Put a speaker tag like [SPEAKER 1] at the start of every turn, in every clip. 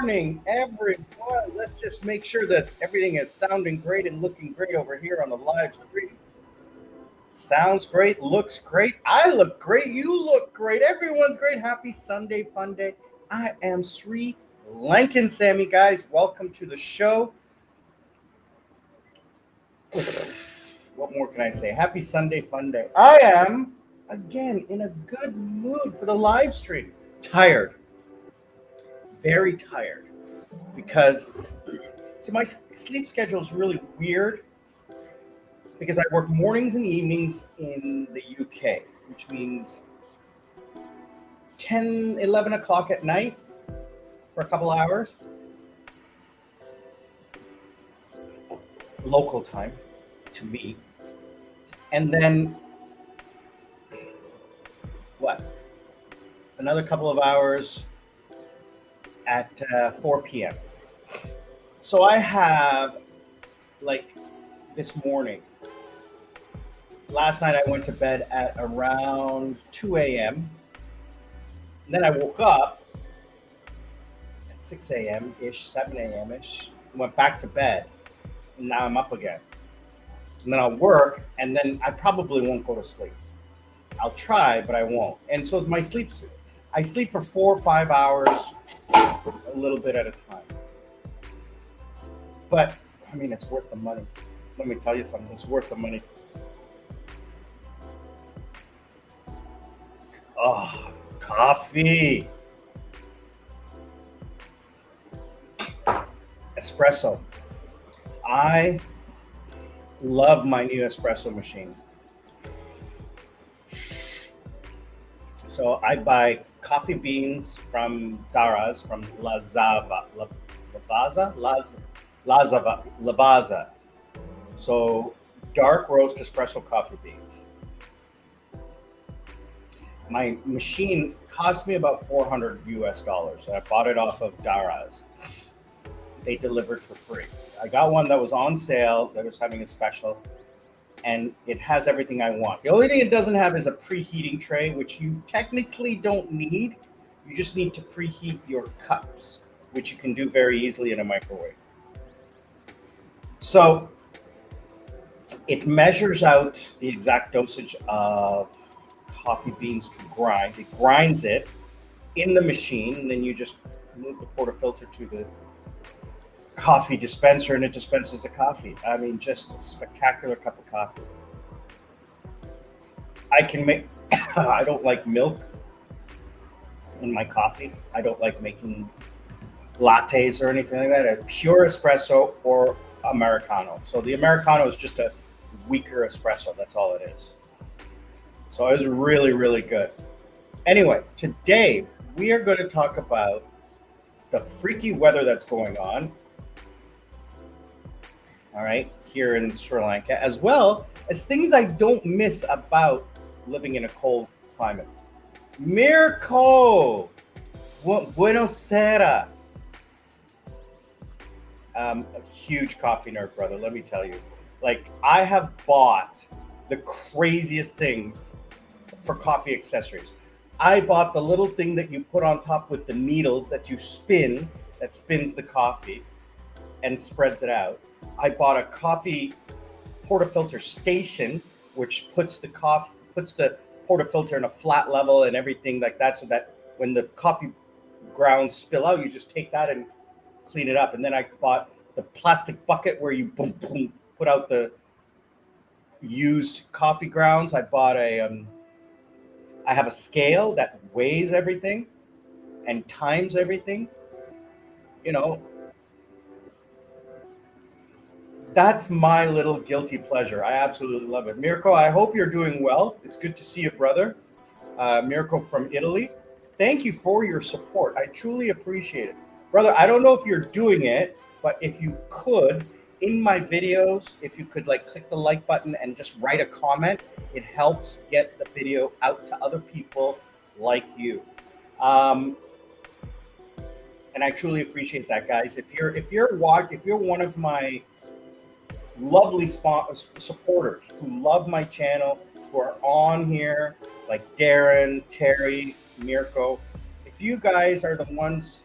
[SPEAKER 1] morning, everyone. Let's just make sure that everything is sounding great and looking great over here on the live stream. Sounds great, looks great. I look great. You look great. Everyone's great. Happy Sunday Funday. I am Sri Lankan Sammy, guys. Welcome to the show. What more can I say? Happy Sunday Funday. I am, again, in a good mood for the live stream. Tired. Very tired. Because, see, my sleep schedule is really weird. Because I work mornings and evenings in the UK, which means 10, 11 o'clock at night for a couple hours. Local time to me. And then, what? Another couple of hours at 4 p.m. So I have, like, this morning, last night I went to bed at around 2 a.m. And then I woke up at 6 a.m.-ish, 7 a.m.-ish, went back to bed, and now I'm up again. And then I'll work, and then I probably won't go to sleep. I'll try, but I won't. And so I sleep for 4 or 5 hours, a little bit at a time. But, I mean, it's worth the money. Let me tell you something, it's worth the money. Oh, coffee. Espresso. I love my new espresso machine. So I buy coffee beans from Daraz, from Lavazza. So dark roast espresso coffee beans. My machine cost me about $400 US. I bought it off of Daraz. They delivered for free. I got one that was on sale, that was having a special, and it has everything I want. The only thing it doesn't have is a preheating tray, which you technically don't need. You just need to preheat your cups, which you can do very easily in a microwave. So it measures out the exact dosage of coffee beans to grind. It grinds it in the machine, and then you just move the portafilter to the coffee dispenser, and it dispenses the coffee. I mean, just a spectacular cup of coffee. I can make, I don't like milk in my coffee. I don't like making lattes or anything like that. A pure espresso or Americano. So the Americano is just a weaker espresso. That's all it is. So it was really, really good. Anyway, today we are going to talk about the freaky weather that's going on, all right, here in Sri Lanka, as well as things I don't miss about living in a cold climate. Mirko, buonasera. A huge coffee nerd, brother, let me tell you. Like, I have bought the craziest things for coffee accessories. I bought the little thing that you put on top with the needles that you spin, that spins the coffee and spreads it out. I bought a coffee portafilter station, which puts the portafilter in a flat level and everything like that, so that when the coffee grounds spill out, you just take that and clean it up. And then I bought the plastic bucket where you boom, boom, put out the used coffee grounds. I bought I have a scale that weighs everything and times everything. You know, that's my little guilty pleasure. I absolutely love it. Mirko, I hope you're doing well. It's good to see you, brother. Mirko from Italy. Thank you for your support. I truly appreciate it. Brother, I don't know if you're doing it, but if you could, in my videos, if you could like click the like button and just write a comment, it helps get the video out to other people like you. And I truly appreciate that, guys. If you're one of my lovely supporters who love my channel, who are on here, like Darren, Terry, Mirko, if you guys are the ones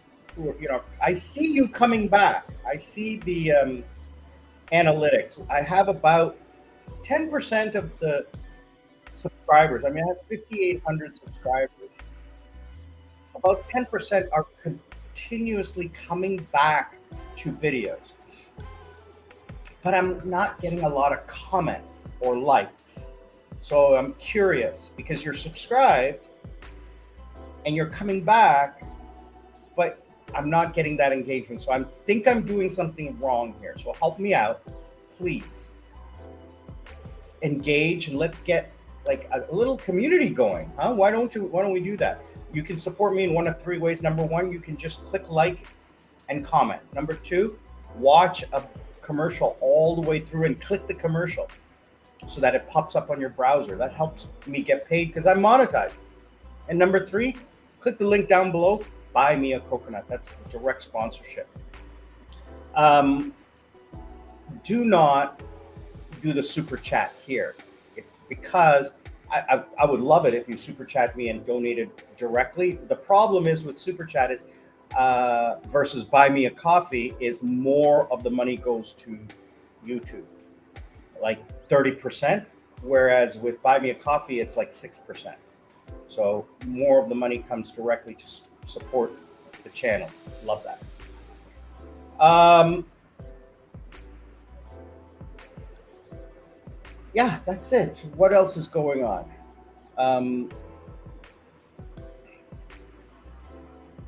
[SPEAKER 1] I see you coming back. I see the analytics. I have about 10% of the subscribers. I mean, I have 5,800 subscribers. About 10% are continuously coming back to videos. But I'm not getting a lot of comments or likes. So I'm curious because you're subscribed and you're coming back, but I'm not getting that engagement. So I think I'm doing something wrong here. So help me out, please. Engage and let's get like a little community going, huh? Why don't we do that? You can support me in one of three ways. Number one, you can just click like and comment. Number two, watch a commercial all the way through and click the commercial so that it pops up on your browser. That helps me get paid because I'm monetized. And number three, click the link down below, buy me a coconut. That's direct sponsorship. Do not do the super chat here because I would love it if you super chat me and donated directly. The problem is with super chat is versus buy me a coffee is more of the money goes to YouTube, like 30%, whereas with buy me a coffee it's like 6%. So more of the money comes directly to support the channel. Love that. Yeah, that's it. What else is going on?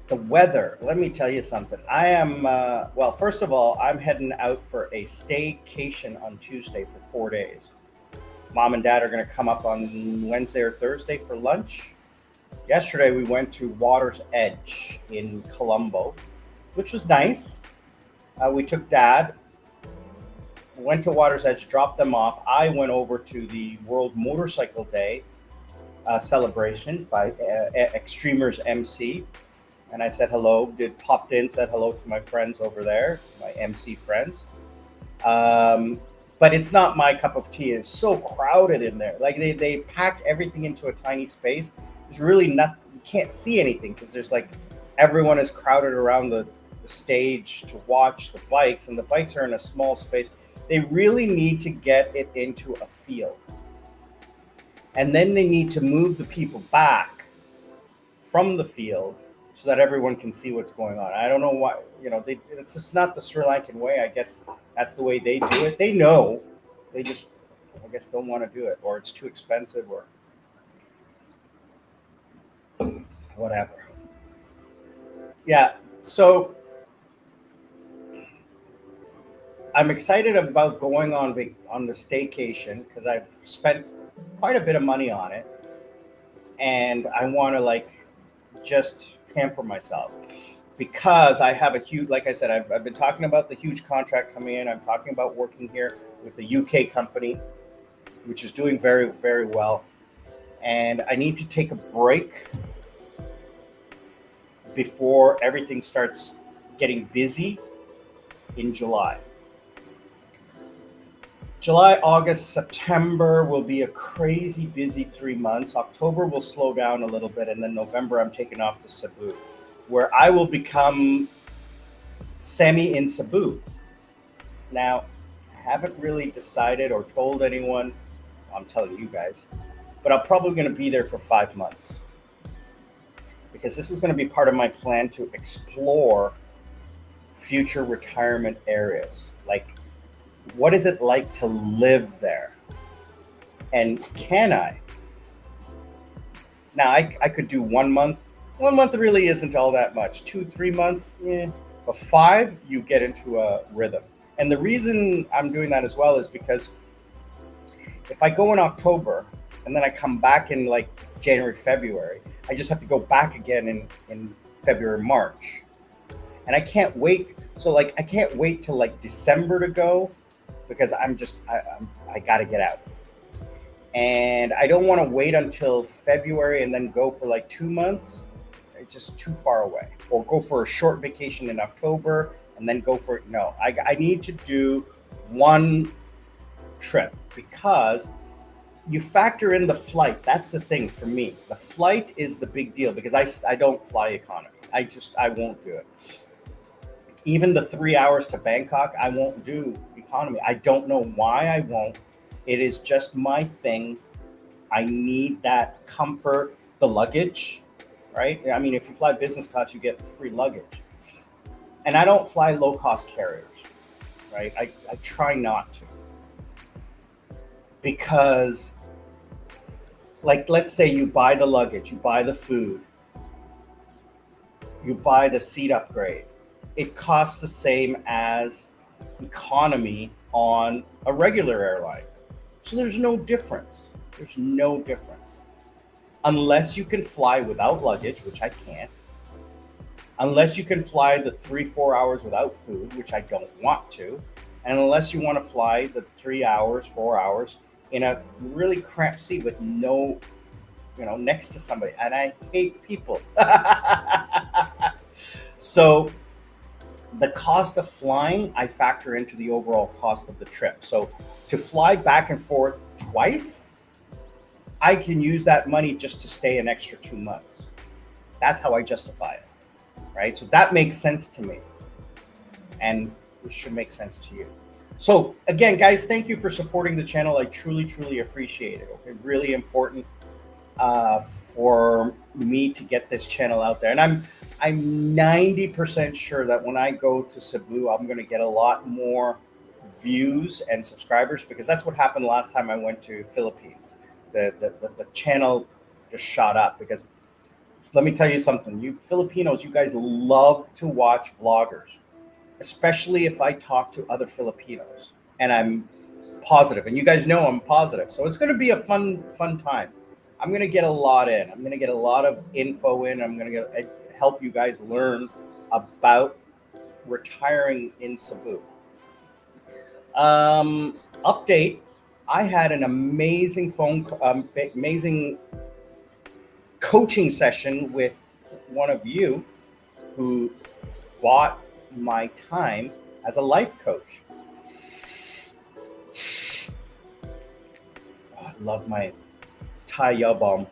[SPEAKER 1] The weather, let me tell you something. I am, well, first of all, I'm heading out for a staycation on Tuesday for 4 days. Mom and Dad are going to come up on Wednesday or Thursday for lunch. Yesterday, we went to Water's Edge in Colombo, which was nice. We took Dad, went to Water's Edge, dropped them off. I went over to the World Motorcycle Day celebration by Extremers MC. And I said hello, popped in, said hello to my friends over there, my MC friends. But it's not my cup of tea. It's so crowded in there. Like they packed everything into a tiny space. There's really not, you can't see anything because there's like, everyone is crowded around the stage to watch the bikes, and the bikes are in a small space. They really need to get it into a field. And then they need to move the people back from the field so that everyone can see what's going on. I don't know why, it's just not the Sri Lankan way. I guess that's the way they do it. They know, they just, I guess, don't want to do it, or it's too expensive, or whatever. Yeah, so I'm excited about going on the staycation because I've spent quite a bit of money on it, and I want to just pamper myself because I have a huge, like I said, I've been talking about the huge contract coming in. I'm talking about working here with the UK company, which is doing very, very well. And I need to take a break before everything starts getting busy in July. July, August, September will be a crazy busy 3 months. October will slow down a little bit. And then November, I'm taking off to Cebu, where I will become semi in Cebu. Now, I haven't really decided or told anyone. I'm telling you guys, but I'm probably going to be there for 5 months because this is going to be part of my plan to explore future retirement areas. Like, what is it like to live there? And can I? Now, I could do 1 month. 1 month really isn't all that much. 2-3 months, but 5, you get into a rhythm. And the reason I'm doing that as well is because if I go in October and then I come back in like January, February, I just have to go back again in February, March. And I can't wait. So I can't wait till like December to go, because I got to get out. And I don't want to wait until February and then go for like 2 months. It's just too far away. Or go for a short vacation in October and then go for, no, I need to do one trip because you factor in the flight. That's the thing for me. The flight is the big deal because I don't fly economy. I won't do it. Even the 3 hours to Bangkok, I won't do economy. I don't know why I won't. It is just my thing. I need that comfort, the luggage, right? I mean, if you fly business class, you get free luggage. And I don't fly low cost carriers, right? I try not to. Because, like, let's say you buy the luggage, you buy the food, you buy the seat upgrade. It costs the same as economy on a regular airline. So there's no difference. There's no difference. Unless you can fly without luggage, which I can't. Unless you can fly the 3-4 hours without food, which I don't want to. And unless you want to fly the 3 hours, 4 hours in a really cramped seat with no, next to somebody. And I hate people. So the cost of flying, I factor into the overall cost of the trip. So to fly back and forth twice, I can use that money just to stay an extra 2 months. That's how I justify it, right? So that makes sense to me, and it should make sense to you. So again, guys, thank you for supporting the channel. I truly, truly appreciate it. Okay, really important for me to get this channel out there. And I'm 90% sure that when I go to Cebu, I'm going to get a lot more views and subscribers, because that's what happened last time I went to Philippines. The channel just shot up, because let me tell you something. You Filipinos, you guys love to watch vloggers, especially if I talk to other Filipinos and I'm positive. And you guys know I'm positive. So it's going to be a fun time. I'm going to get a lot in. I'm going to get a lot of info in. I'm going to help you guys learn about retiring in Cebu. Update. I had an amazing amazing coaching session with one of you who bought my time as a life coach. Oh, I love my Thai ya bomb.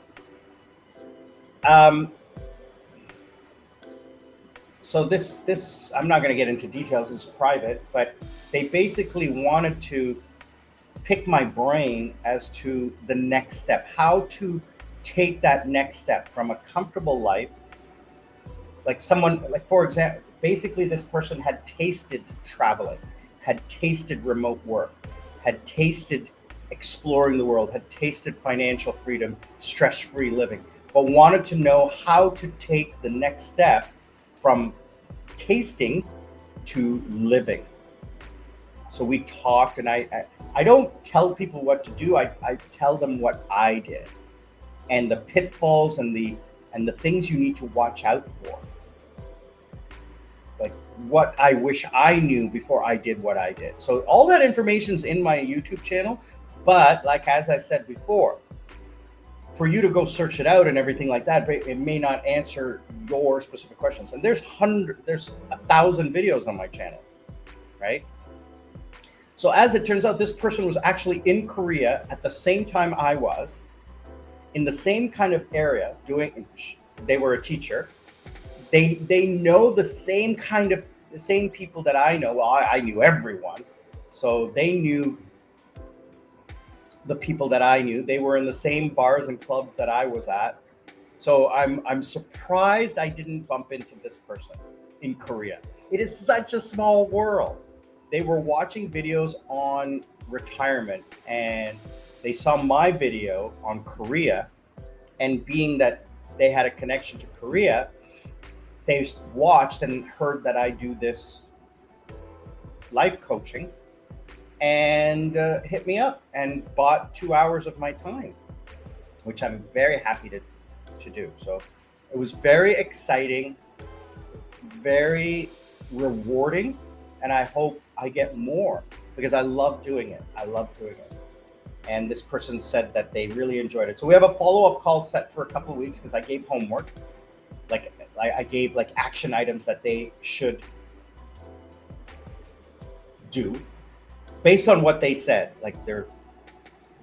[SPEAKER 1] So this I'm not going to get into details. It's private, but they basically wanted to pick my brain as to the next step, how to take that next step from a comfortable life. Like for example, basically this person had tasted traveling, had tasted remote work, had tasted exploring the world, had tasted financial freedom, stress-free living, but wanted to know how to take the next step from tasting to living. So we talked, and I don't tell people what to do. I tell them what I did, and the pitfalls and the things you need to watch out for. Like what I wish I knew before I did what I did. So all that information's in my YouTube channel, but like as I said before, for you to go search it out and everything like that, it may not answer your specific questions. And there's 1,000 videos on my channel, right? So as it turns out, this person was actually in Korea at the same time I was, in the same kind of area they were a teacher. They know the same people that I know. Well, I knew everyone. So they knew the people that I knew. They were in the same bars and clubs that I was at. So I'm surprised I didn't bump into this person in Korea. It is such a small world. They were watching videos on retirement, and they saw my video on Korea, and being that they had a connection to Korea, they watched and heard that I do this life coaching, and hit me up and bought 2 hours of my time, which I'm very happy to do. So it was very exciting, very rewarding, and I hope I get more, because I love doing it. And this person said that they really enjoyed it. So we have a follow-up call set for a couple of weeks, because I gave homework. Like I gave like action items that they should do based on what they said, like their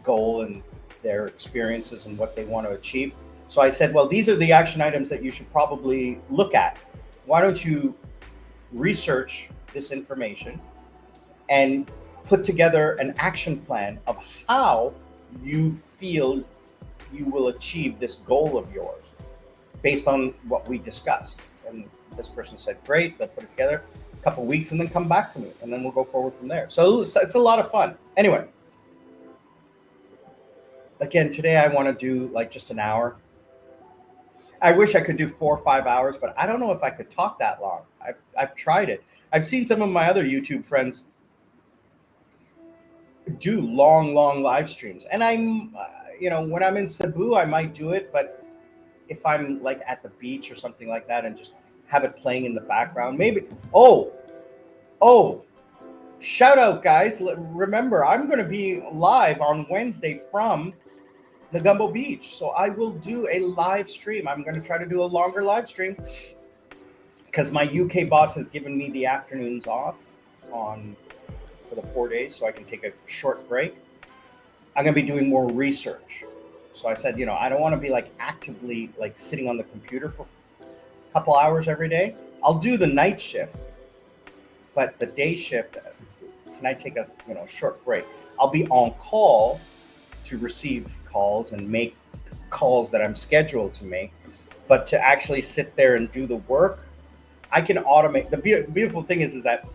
[SPEAKER 1] goal and their experiences and what they want to achieve. So I said, well, these are the action items that you should probably look at. Why don't you research this information and put together an action plan of how you feel you will achieve this goal of yours based on what we discussed. And this person said, great, they'll put it together a couple weeks and then come back to me, and then we'll go forward from there. So it's a lot of fun. Anyway, again, today I want to do like just an hour. I wish I could do 4 or 5 hours, but I don't know if I could talk that long. I've tried it. I've seen some of my other YouTube friends do long live streams, and I'm when I'm in Cebu I might do it, but if I'm like at the beach or something like that and just have it playing in the background, maybe. Oh, shout out, guys. Remember, I'm going to be live on Wednesday from Negumbo Beach, so I will do a live stream. I'm going to try to do a longer live stream because my UK boss has given me the afternoons off for the 4 days, so I can take a short break. I'm going to be doing more research. So I said, I don't want to be like actively like sitting on the computer for a couple hours every day. I'll do the night shift, but the day shift, can I take a short break? I'll be on call to receive calls and make calls that I'm scheduled to make, but to actually sit there and do the work, I can automate. The beautiful thing is that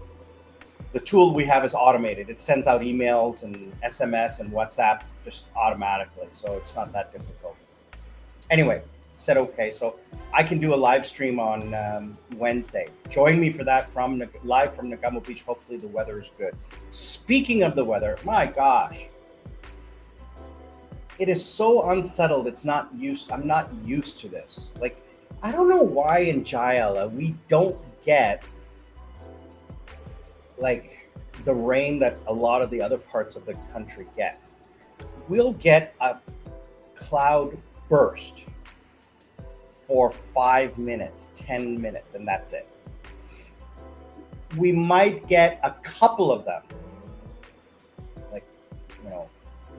[SPEAKER 1] the tool we have is automated. It sends out emails and SMS and WhatsApp just automatically, so it's not that difficult. Anyway, said okay, so I can do a live stream on Wednesday. Join me for that live from Negumbo Beach. Hopefully the weather is good. Speaking of the weather, my gosh, it is so unsettled. I'm not used to this. Like, I don't know why in Jayala we don't get like the rain that a lot of the other parts of the country gets. We'll get a cloud burst for 5 minutes, 10 minutes, and that's it. We might get a couple of them, like,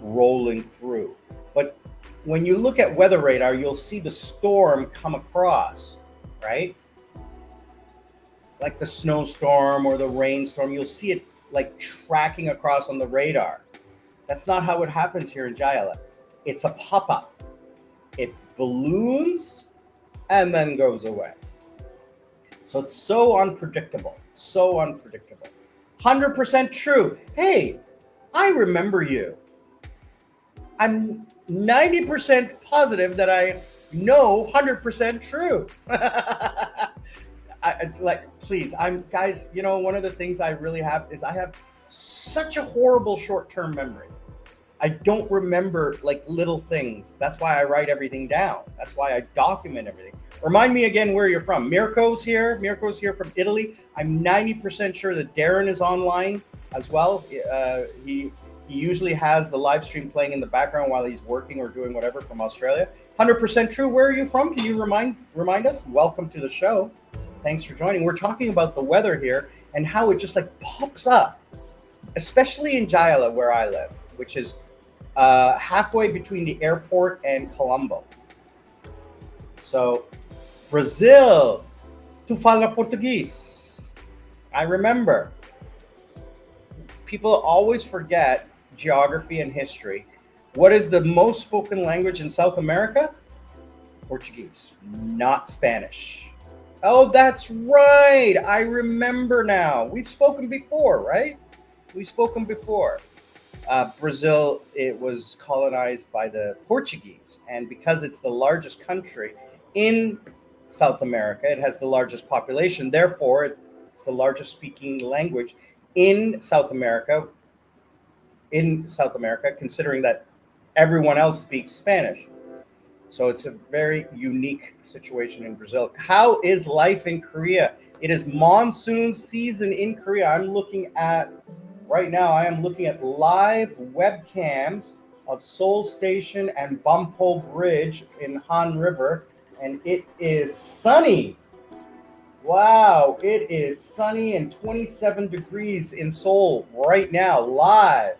[SPEAKER 1] rolling through. But when you look at weather radar, you'll see the storm come across, right? Like the snowstorm or the rainstorm, you'll see it like tracking across on the radar. That's not how it happens here in Jayala. It's a pop-up. It balloons and then goes away. So it's so unpredictable, 100% true. Hey, I remember you. I'm 90% positive that I know 100% true. Please, guys, one of the things I really have is I have such a horrible short-term memory. I don't remember like little things. That's why I write everything down. That's why I document everything. Remind me again where you're from. Mirko's here from Italy. I'm 90% sure that Darren is online as well. He usually has the live stream playing in the background while he's working or doing whatever, from Australia. 100% true. Where are you from? Can you remind us? Welcome to the show. Thanks for joining. We're talking about the weather here and how it just like pops up, especially in Jayala where I live, which is halfway between the airport and Colombo. So, Brazil, tu fala português. I remember. People always forget geography and history. What is the most spoken language in South America? Portuguese, not Spanish. Oh, that's right. I remember now. We've spoken before, right? We've spoken before. Brazil, it was colonized by the Portuguese, and because it's the largest country in South America, it has the largest population. Therefore, it's the largest speaking language in South America. Considering that everyone else speaks Spanish. So it's a very unique situation in Brazil. How is life in Korea? It is monsoon season in Korea. Right now, I am looking at live webcams of Seoul Station and Bumpo Bridge in Han River, and it is sunny. Wow, it is sunny and 27 degrees in Seoul right now, live.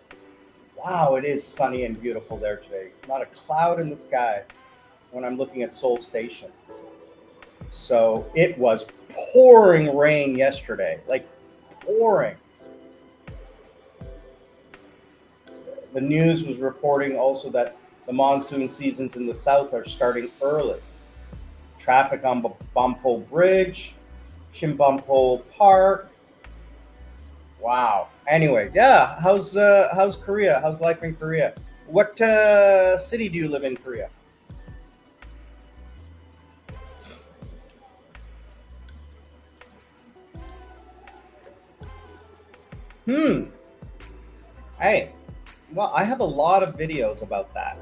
[SPEAKER 1] Wow, it is sunny and beautiful there today. Not a cloud in the sky. when I'm looking at Seoul Station. So it was pouring rain yesterday, like pouring. The news was reporting also that the monsoon seasons in the south are starting early. Traffic on Bumpole Bridge, Shimbunpole Park. Wow. Anyway, yeah. How's Korea? How's life in Korea? What city do you live in Korea? Hey, well, I have a lot of videos about that.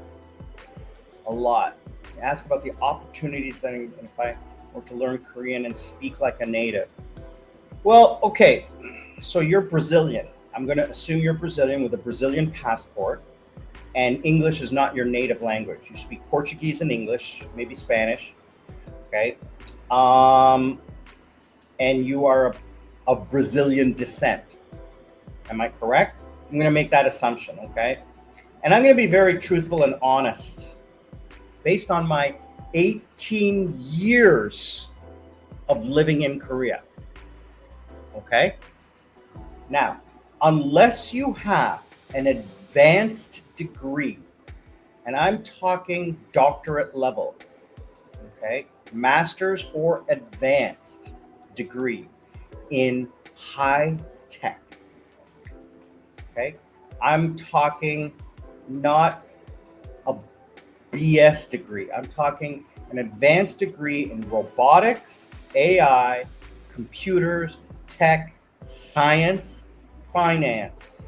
[SPEAKER 1] A lot. Ask about the opportunities that if I were to learn Korean and speak like a native. Well, okay, so you're Brazilian. I'm going to assume you're Brazilian with a Brazilian passport, and English is not your native language. You speak Portuguese and English, maybe Spanish, okay? And you are of Brazilian descent. Am I correct? I'm going to make that assumption, okay? And I'm going to be very truthful and honest based on my 18 years of living in Korea, okay? Now, unless you have an advanced degree, and I'm talking doctorate level, okay, master's or advanced degree in high tech, okay, I'm talking not a BS degree, I'm talking an advanced degree in robotics, AI, computers, tech, science, finance,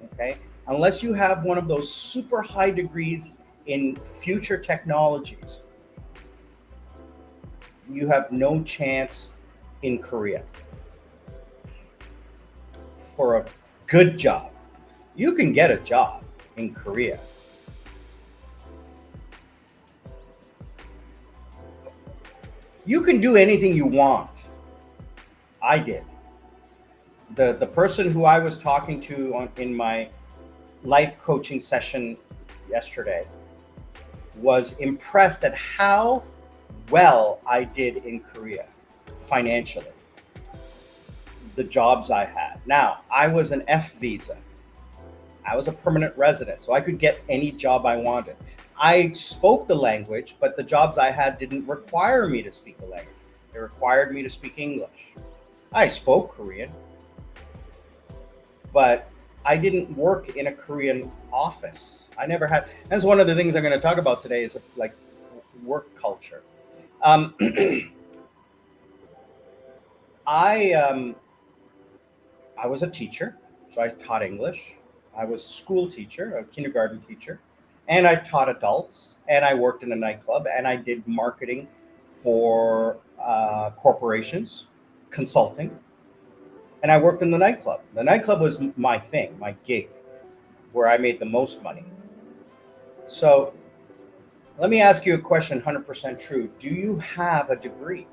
[SPEAKER 1] okay? Unless you have one of those super high degrees in future technologies, you have no chance in Korea for a good job. You can get a job in Korea. You can do anything you want. I did. The person who I was talking to in my life coaching session yesterday was impressed at how well I did in Korea financially. The jobs I had. Now, I was an F visa. I was a permanent resident, so I could get any job I wanted. I spoke the language, but the jobs I had didn't require me to speak the language. They required me to speak English. I spoke Korean, but I didn't work in a Korean office. I never had. That's one of the things I'm going to talk about today is like work culture. I was a teacher, so I taught English. I was a school teacher, a kindergarten teacher, and I taught adults, and I worked in a nightclub, and I did marketing for corporations, consulting, and I worked in the nightclub. The nightclub was my thing, my gig, where I made the most money. So let me ask you a question, 100% true. Do you have a degree?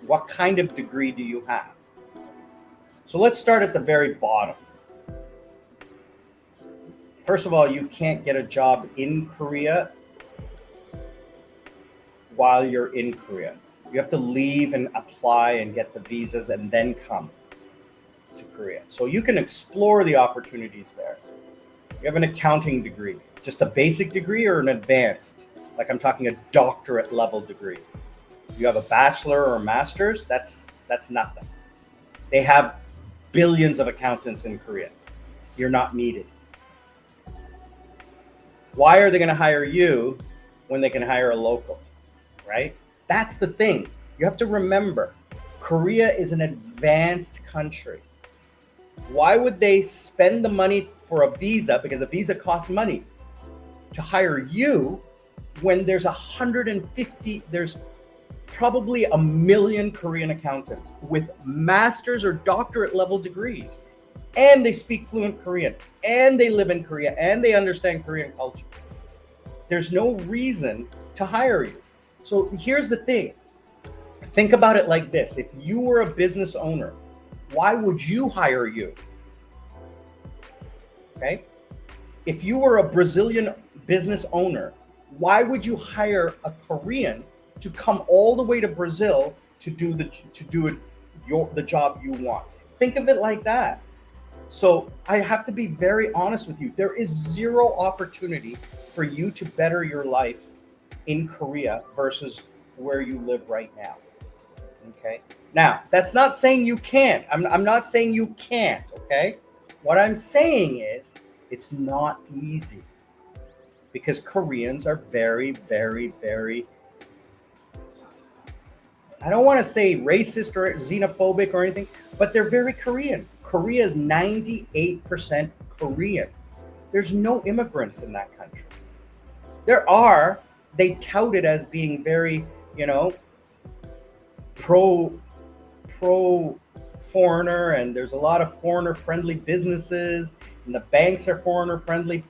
[SPEAKER 1] What kind of degree do you have? So let's start at the very bottom. First of all, you can't get a job in Korea while you're in Korea. You have to leave and apply and get the visas and then come to Korea. So you can explore the opportunities there. You have an accounting degree, just a basic degree or an advanced, like I'm talking a doctorate level degree. You have a bachelor or a master's, that's nothing. They have billions of accountants in Korea. You're not needed. Why are they going to hire you when they can hire a local, right? That's the thing. You have to remember, Korea is an advanced country. Why would they spend the money for a visa, because a visa costs money, to hire you when there's 150, there's probably 1 million Korean accountants with master's or doctorate level degrees, and they speak fluent Korean, and they live in Korea, and they understand Korean culture. There's no reason to hire you. So here's the thing. Think about it like this. If you were a business owner, why would you hire you? Okay? If you were a Brazilian business owner, Why would you hire a Korean to come all the way to Brazil to do the job you want? Think of it like that. So I have to be very honest with you. There is zero opportunity for you to better your life in Korea versus where you live right now. Okay. Now, that's not saying you can't. I'm not saying you can't. Okay. What I'm saying is it's not easy because Koreans are very, very, very, I don't want to say racist or xenophobic or anything, but they're very Korean. Korea is 98% Korean. There's no immigrants in that country. There are, they tout it as being very, pro foreigner, and there's a lot of foreigner friendly businesses, and the banks are foreigner friendly,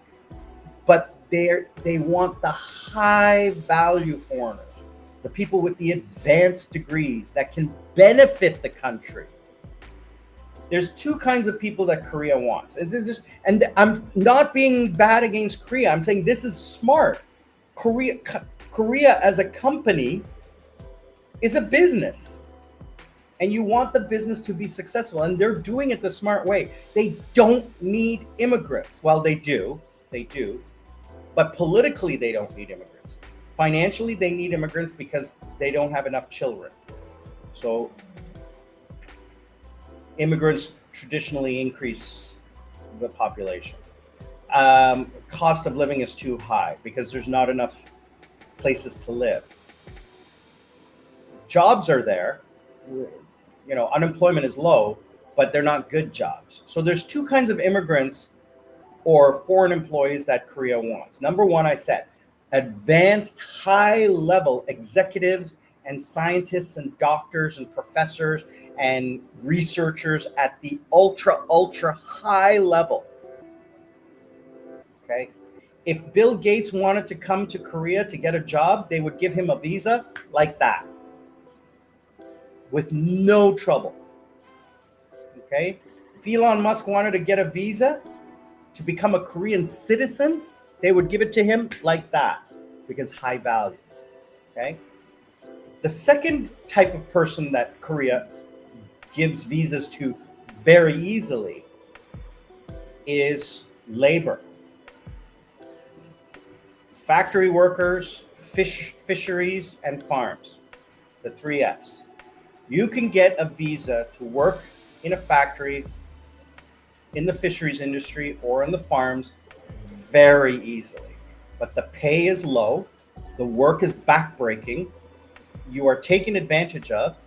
[SPEAKER 1] but they want the high value foreigners, the people with the advanced degrees that can benefit the country. There's two kinds of people that Korea wants. And I'm not being bad against Korea. I'm saying this is smart. Korea as a company is a business. And you want the business to be successful. And they're doing it the smart way. They don't need immigrants. Well, they do. But politically, they don't need immigrants. Financially, they need immigrants because they don't have enough children. So immigrants traditionally increase the population. Cost of living is too high because there's not enough places to live. Jobs are there. Unemployment is low, but they're not good jobs. So there's two kinds of immigrants or foreign employees that Korea wants. Number one, I said, advanced high-level executives and scientists and doctors and professors and researchers at the ultra high level. Okay. If Bill Gates wanted to come to Korea to get a job, they would give him a visa like that with no trouble. Okay. If Elon Musk wanted to get a visa to become a Korean citizen, they would give it to him like that because high value. Okay. The second type of person that Korea gives visas to very easily is labor. Factory workers, fisheries, and farms. The 3 Fs. You can get a visa to work in a factory, in the fisheries industry, or in the farms very easily. But the pay is low, the work is backbreaking, you are taken advantage of,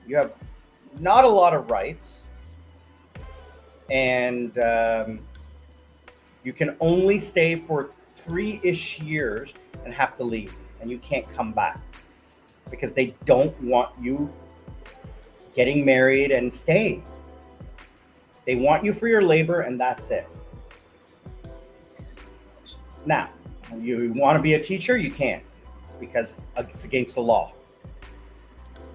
[SPEAKER 1] you have not a lot of rights, and you can only stay for 3-ish years and have to leave, and you can't come back because they don't want you getting married and staying. They want you for your labor, and that's it. Now, you want to be a teacher, you can't because it's against the law.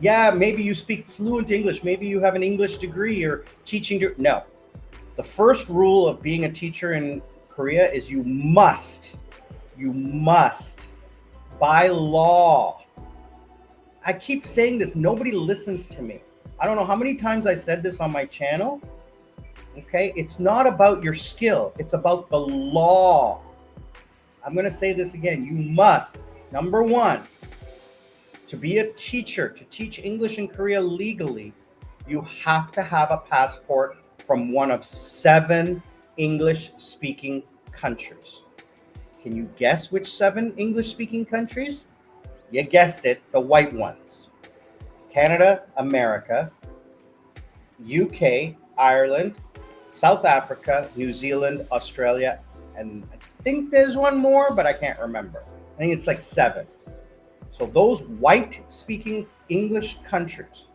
[SPEAKER 1] Yeah, maybe you speak fluent English. Maybe you have an English degree or teaching. No. The first rule of being a teacher in Korea is you must, by law. I keep saying this. Nobody listens to me. I don't know how many times I said this on my channel. Okay, it's not about your skill. It's about the law. I'm going to say this again. You must, number one, to be a teacher, to teach English in Korea legally, you have to have a passport from one of 7 English-speaking countries. Can you guess which 7 English-speaking countries? You guessed it, the white ones. Canada, America, UK, Ireland, South Africa, New Zealand, Australia, and I think there's one more, but I can't remember. I think it's like 7. So those white-speaking English countries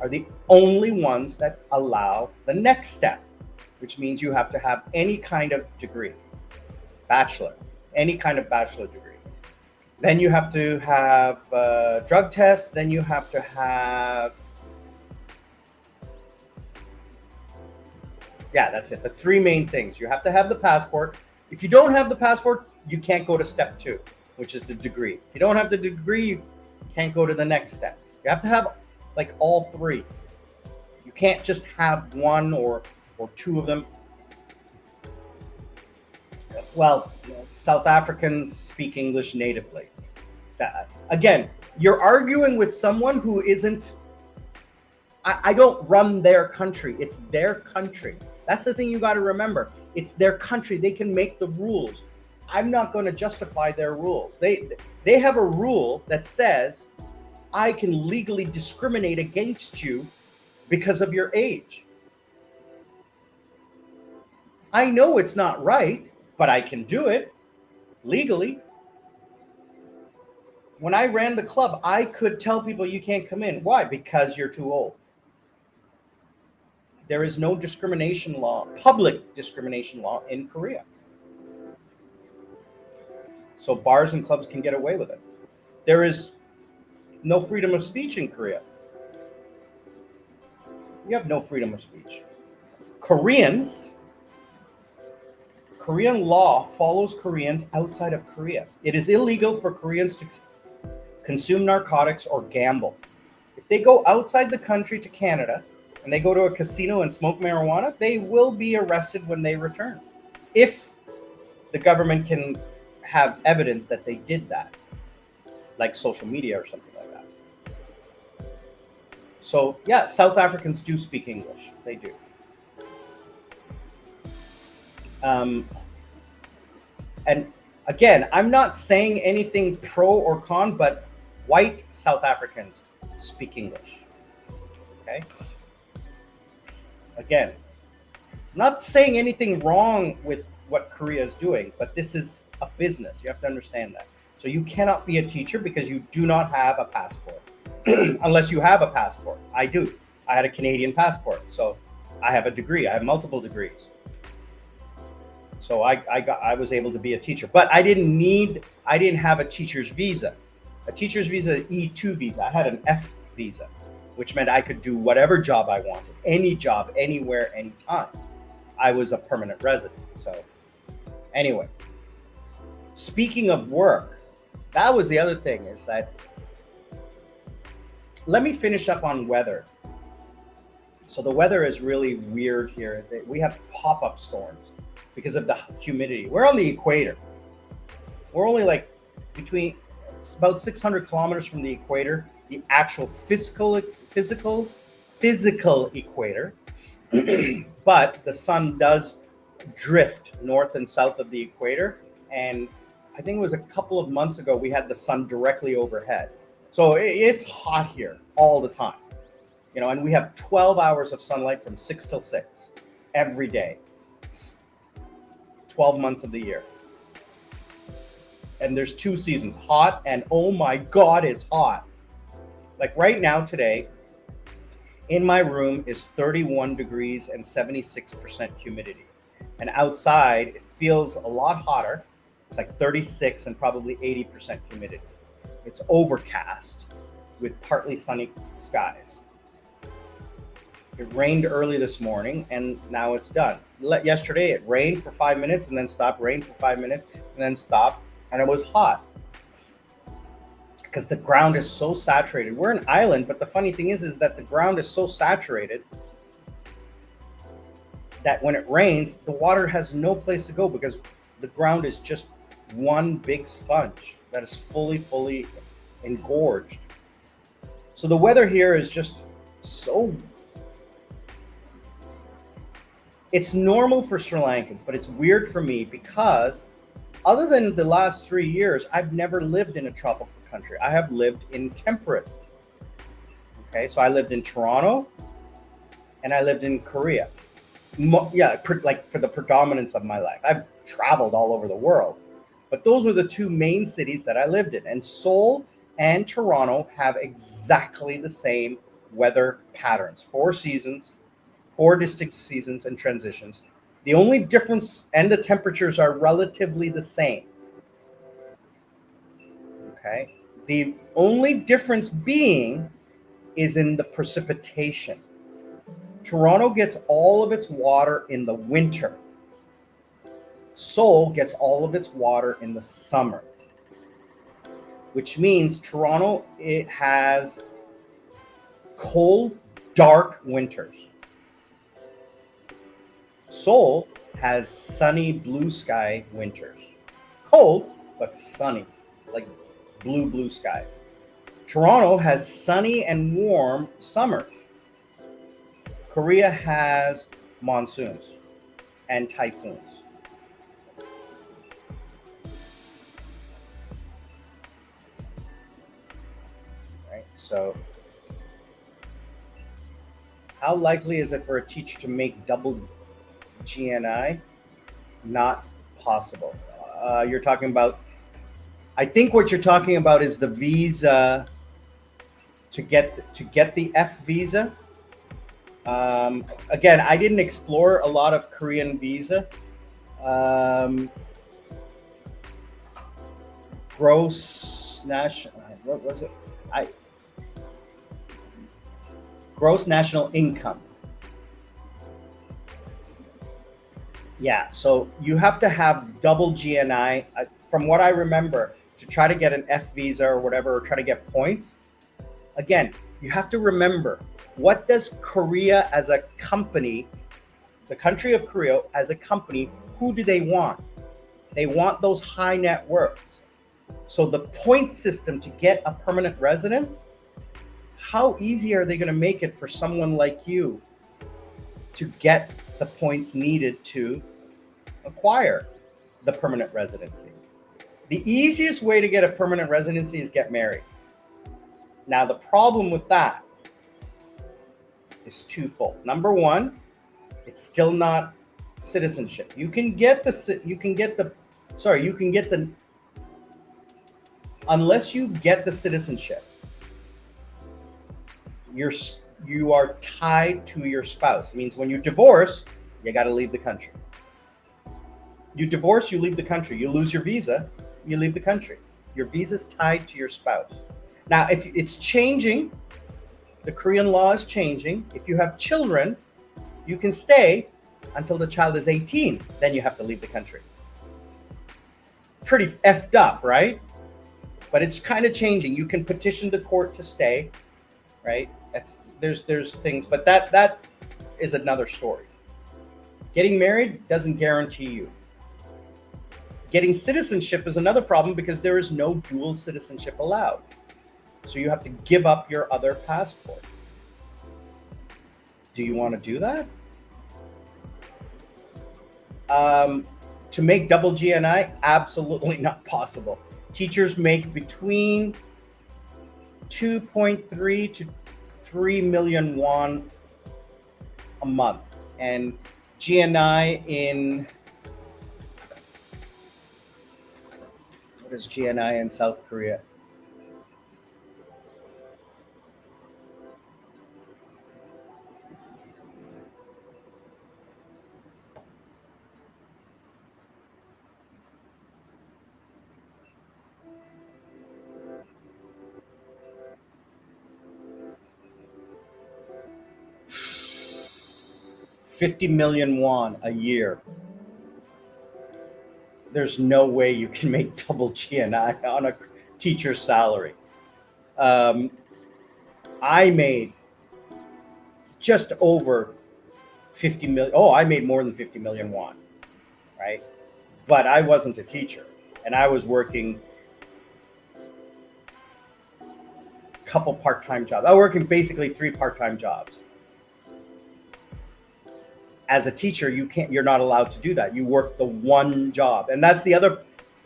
[SPEAKER 1] are the only ones that allow the next step, which means you have to have any kind of degree, bachelor, any kind of bachelor degree. Then you have to have a drug test. Then you have to have, that's it. The 3 main things. You have to have the passport. If you don't have the passport, you can't go to step 2. which is the degree. If you don't have the degree, you can't go to the next step. You have to have like all three. You can't just have one or two of them. Well, South Africans speak English natively. Again, you're arguing with someone who isn't. I don't run their country. It's their country. That's the thing you got to remember. It's their country. They can make the rules. I'm not going to justify their rules. They have a rule that says I can legally discriminate against you because of your age. I know it's not right, but I can do it legally. When I ran the club, I could tell people you can't come in. Why? Because you're too old. There is no discrimination law, public discrimination law in Korea. So bars and clubs can get away with it. There is no freedom of speech in Korea. You have no freedom of speech. Korean law follows Koreans outside of Korea. It is illegal for Koreans to consume narcotics or gamble. If they go outside the country to Canada and they go to a casino and smoke marijuana, they will be arrested when they return. If the government can have evidence that they did that, like social media or something like that. So yeah, South Africans do speak English. They do. And again, I'm not saying anything pro or con, but white South Africans speak English. Okay? Again, I'm not saying anything wrong with what Korea is doing, but this is a business. You have to understand that. So you cannot be a teacher because you do not have a passport. Unless you have a passport. I do. I had a Canadian passport. So I have a degree. I have multiple degrees. So I was able to be a teacher, but I didn't have a teacher's visa. A teacher's visa, E2 visa. I had an F visa, which meant I could do whatever job I wanted, any job, anywhere, anytime. I was a permanent resident. So anyway, speaking of work, that was the other thing is that, let me finish up on weather. So the weather is really weird here. We have pop-up storms because of the humidity. We're on the equator. We're only like it's about 600 kilometers from the equator, the actual physical equator. But the sun does drift north and south of the equator. And I think it was a couple of months ago, we had the sun directly overhead. So it's hot here all the time, and we have 12 hours of sunlight from 6 till 6 every day, 12 months of the year. And there's 2 seasons, hot and oh my God, it's hot. Like right now today, in my room is 31 degrees and 76% humidity. And outside, it feels a lot hotter. It's like 36 and probably 80% humidity. It's overcast with partly sunny skies. It rained early this morning and now it's done. Yesterday it rained for 5 minutes and then stopped, rained for 5 minutes and then stopped, and it was hot because the ground is so saturated. We're an island, but the funny thing is that the ground is so saturated that when it rains, the water has no place to go because the ground is just one big sponge that is fully engorged. So the weather here is just so, it's normal for Sri Lankans, but it's weird for me because other than the last 3 years, I've never lived in a tropical country. I have lived in temperate. Okay, so I lived in Toronto and I lived in Korea. Like for the predominance of my life. I've traveled all over the world. But those were the 2 main cities that I lived in. And Seoul and Toronto have exactly the same weather patterns. 4 seasons, 4 distinct seasons and transitions. The only difference, and the temperatures are relatively the same. Okay? The only difference being is in the precipitation. Toronto gets all of its water in the winter. Seoul gets all of its water in the summer. which means Toronto, it has cold, dark winters. Seoul has sunny, blue sky winters. Cold, but sunny, like blue skies. Toronto has sunny and warm summers. Korea has monsoons and typhoons. Right? So, how likely is it for a teacher to make double GNI? Not possible. You're talking about, I think what you're talking about is the visa to get the F visa. Again, I didn't explore a lot of Korean visa. Gross national, what was it? Gross national income. Yeah, so you have to have double GNI. From what I remember, to try to get an F visa or whatever, or try to get points. Again, you have to remember, what does Korea as a company, the country of Korea as a company, who do they want? They want those high net worths. So the point system to get a permanent residence, how easy are they going to make it for someone like you to get the points needed to acquire the permanent residency? The easiest way to get a permanent residency is get married. Now, the problem with that is twofold. Number one, it's still not citizenship. You can get unless you get the citizenship, you are tied to your spouse. It means when you divorce, you got to leave the country. You divorce, you leave the country. You lose your visa, you leave the country. Your visa's tied to your spouse. Now, if it's changing, the Korean law is changing. If you have children, you can stay until the child is 18. Then you have to leave the country. Pretty effed up, right? But it's kind of changing. You can petition the court to stay, right? There's things, but that is another story. Getting married doesn't guarantee you. Getting citizenship is another problem because there is no dual citizenship allowed. So you have to give up your other passport. Do you want to do that? To make double GNI, absolutely not possible. Teachers make between 2.3 to 3 million won a month, and GNI in, what is GNI in South Korea? $50 million won a year. There's no way you can make double GNI on a teacher's salary. I made just over 50 million. Oh, I made more than 50 million won, right? But I wasn't a teacher, and I was working a couple part-time jobs. I was working basically 3 part-time jobs. As a teacher, you're not allowed to do that. You work the one job. And that's the other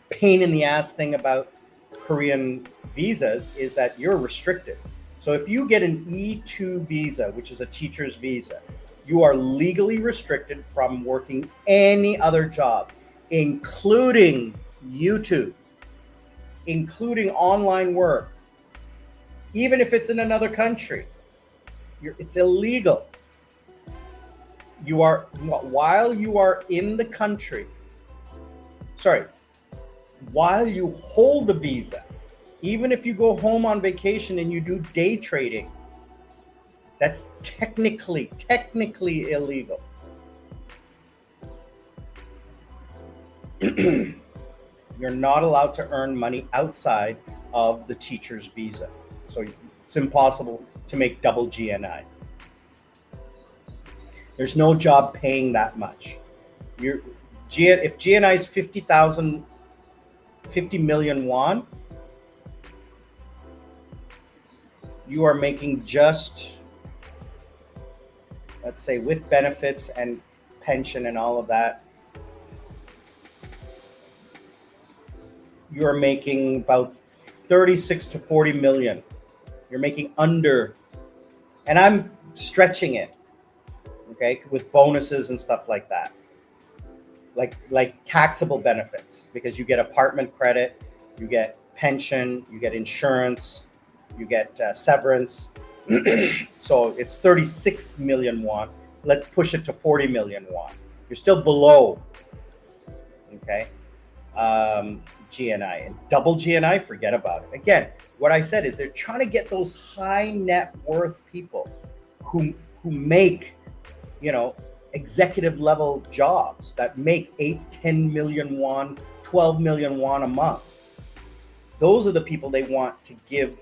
[SPEAKER 1] pain in the ass thing about Korean visas, is that you're restricted. So if you get an E2 visa, which is a teacher's visa, you are legally restricted from working any other job, including YouTube, including online work. Even if it's in another country, it's illegal. While you are in the country, while you hold the visa, even if you go home on vacation and you do day trading, that's technically illegal. You're not allowed to earn money outside of the teacher's visa. So it's impossible to make double GNI. There's no job paying that much. If GNI is 50 million won, you are making just, let's say, with benefits and pension and all of that, you're making about 36 to 40 million. You're making under, and I'm stretching it, okay, with bonuses and stuff like that. Like taxable benefits, because you get apartment credit, you get pension, you get insurance, you get severance. So it's 36 million won. Let's push it to 40 million won. You're still below, okay, GNI. And double GNI, forget about it. Again, what I said is they're trying to get those high net worth people who make, you know, executive level jobs that make 8-10 million won, 12 million won a month. Those are the people they want to give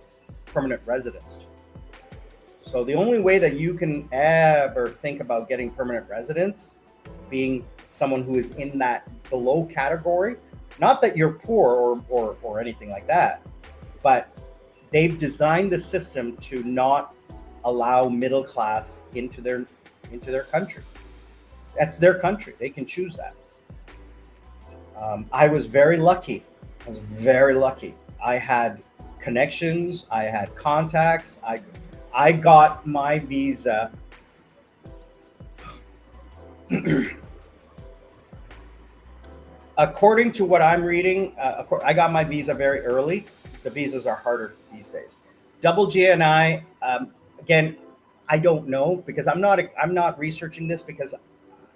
[SPEAKER 1] permanent residence to. So the only way that you can ever think about getting permanent residence, being someone who is in that below category, not that you're poor or anything like that, but they've designed the system to not allow middle class into their country. That's their country. They can choose that. I was very lucky. I had connections. I had contacts. I got my visa according to what I'm reading. I got my visa very early. The visas are harder these days. Double GNI, again, I don't know, because I'm not researching this, because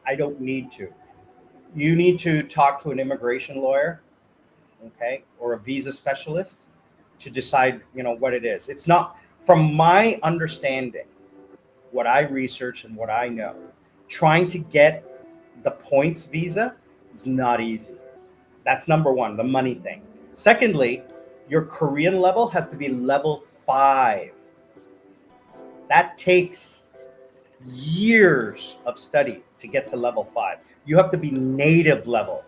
[SPEAKER 1] I don't need to. You need to talk to an immigration lawyer, okay, or a visa specialist to decide, you know, what it is. It's not, from my understanding, what I research and what I know, trying to get the points visa is not easy. That's number one, the money thing. Secondly, your Korean level has to be level 5. That takes years of study to get to level 5. You have to be native level.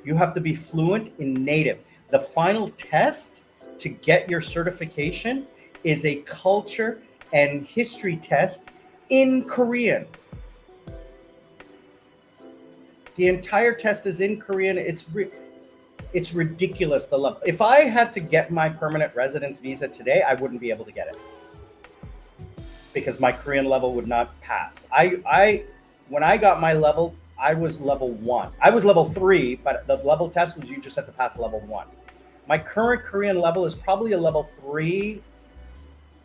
[SPEAKER 1] You have to be fluent in native. The final test to get your certification is a culture and history test in Korean. The entire test is in Korean. It's ridiculous, the level. If I had to get my permanent residence visa today, I wouldn't be able to get it, because my Korean level would not pass. When I got my level, I was level 1. I was level 3, but the level test was you just have to pass level 1. My current Korean level is probably a level 3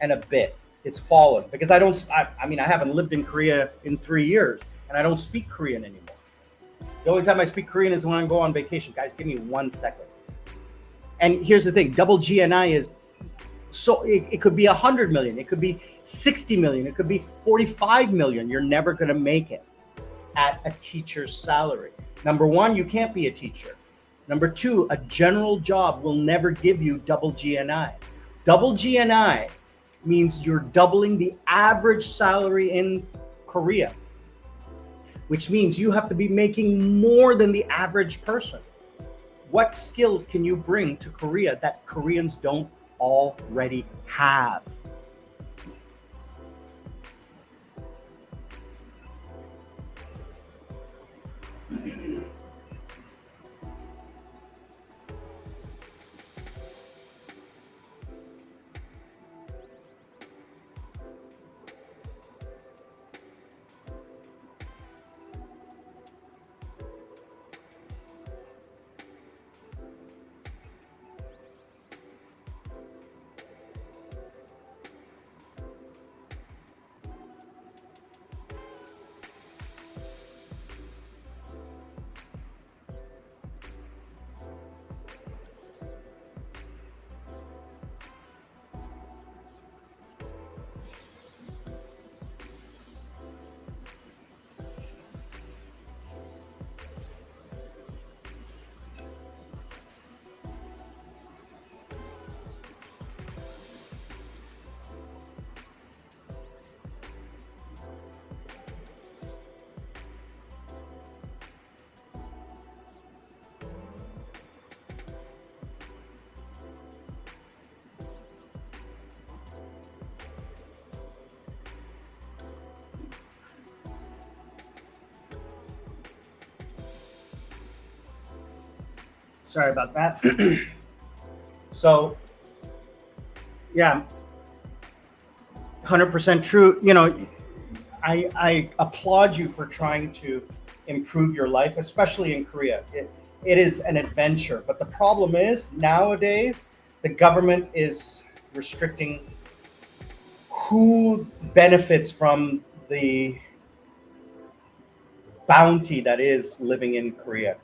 [SPEAKER 1] and a bit. It's fallen because I haven't lived in Korea in 3 years, and I don't speak Korean anymore. The only time I speak Korean is when I go on vacation. Guys, give me 1 second. And here's the thing, double GNI is, so it could be 100 million, it could be 60 million, it could be 45 million. You're never going to make it at a teacher's salary. Number one, you can't be a teacher. Number two, a general job will never give you double GNI. Double GNI means you're doubling the average salary in Korea, which means you have to be making more than the average person. What skills can you bring to Korea that Koreans don't already have? Sorry about that. So, yeah, 100% true. You know, I applaud you for trying to improve your life, especially in Korea. It is an adventure, but the problem is nowadays the government is restricting who benefits from the bounty that is living in Korea.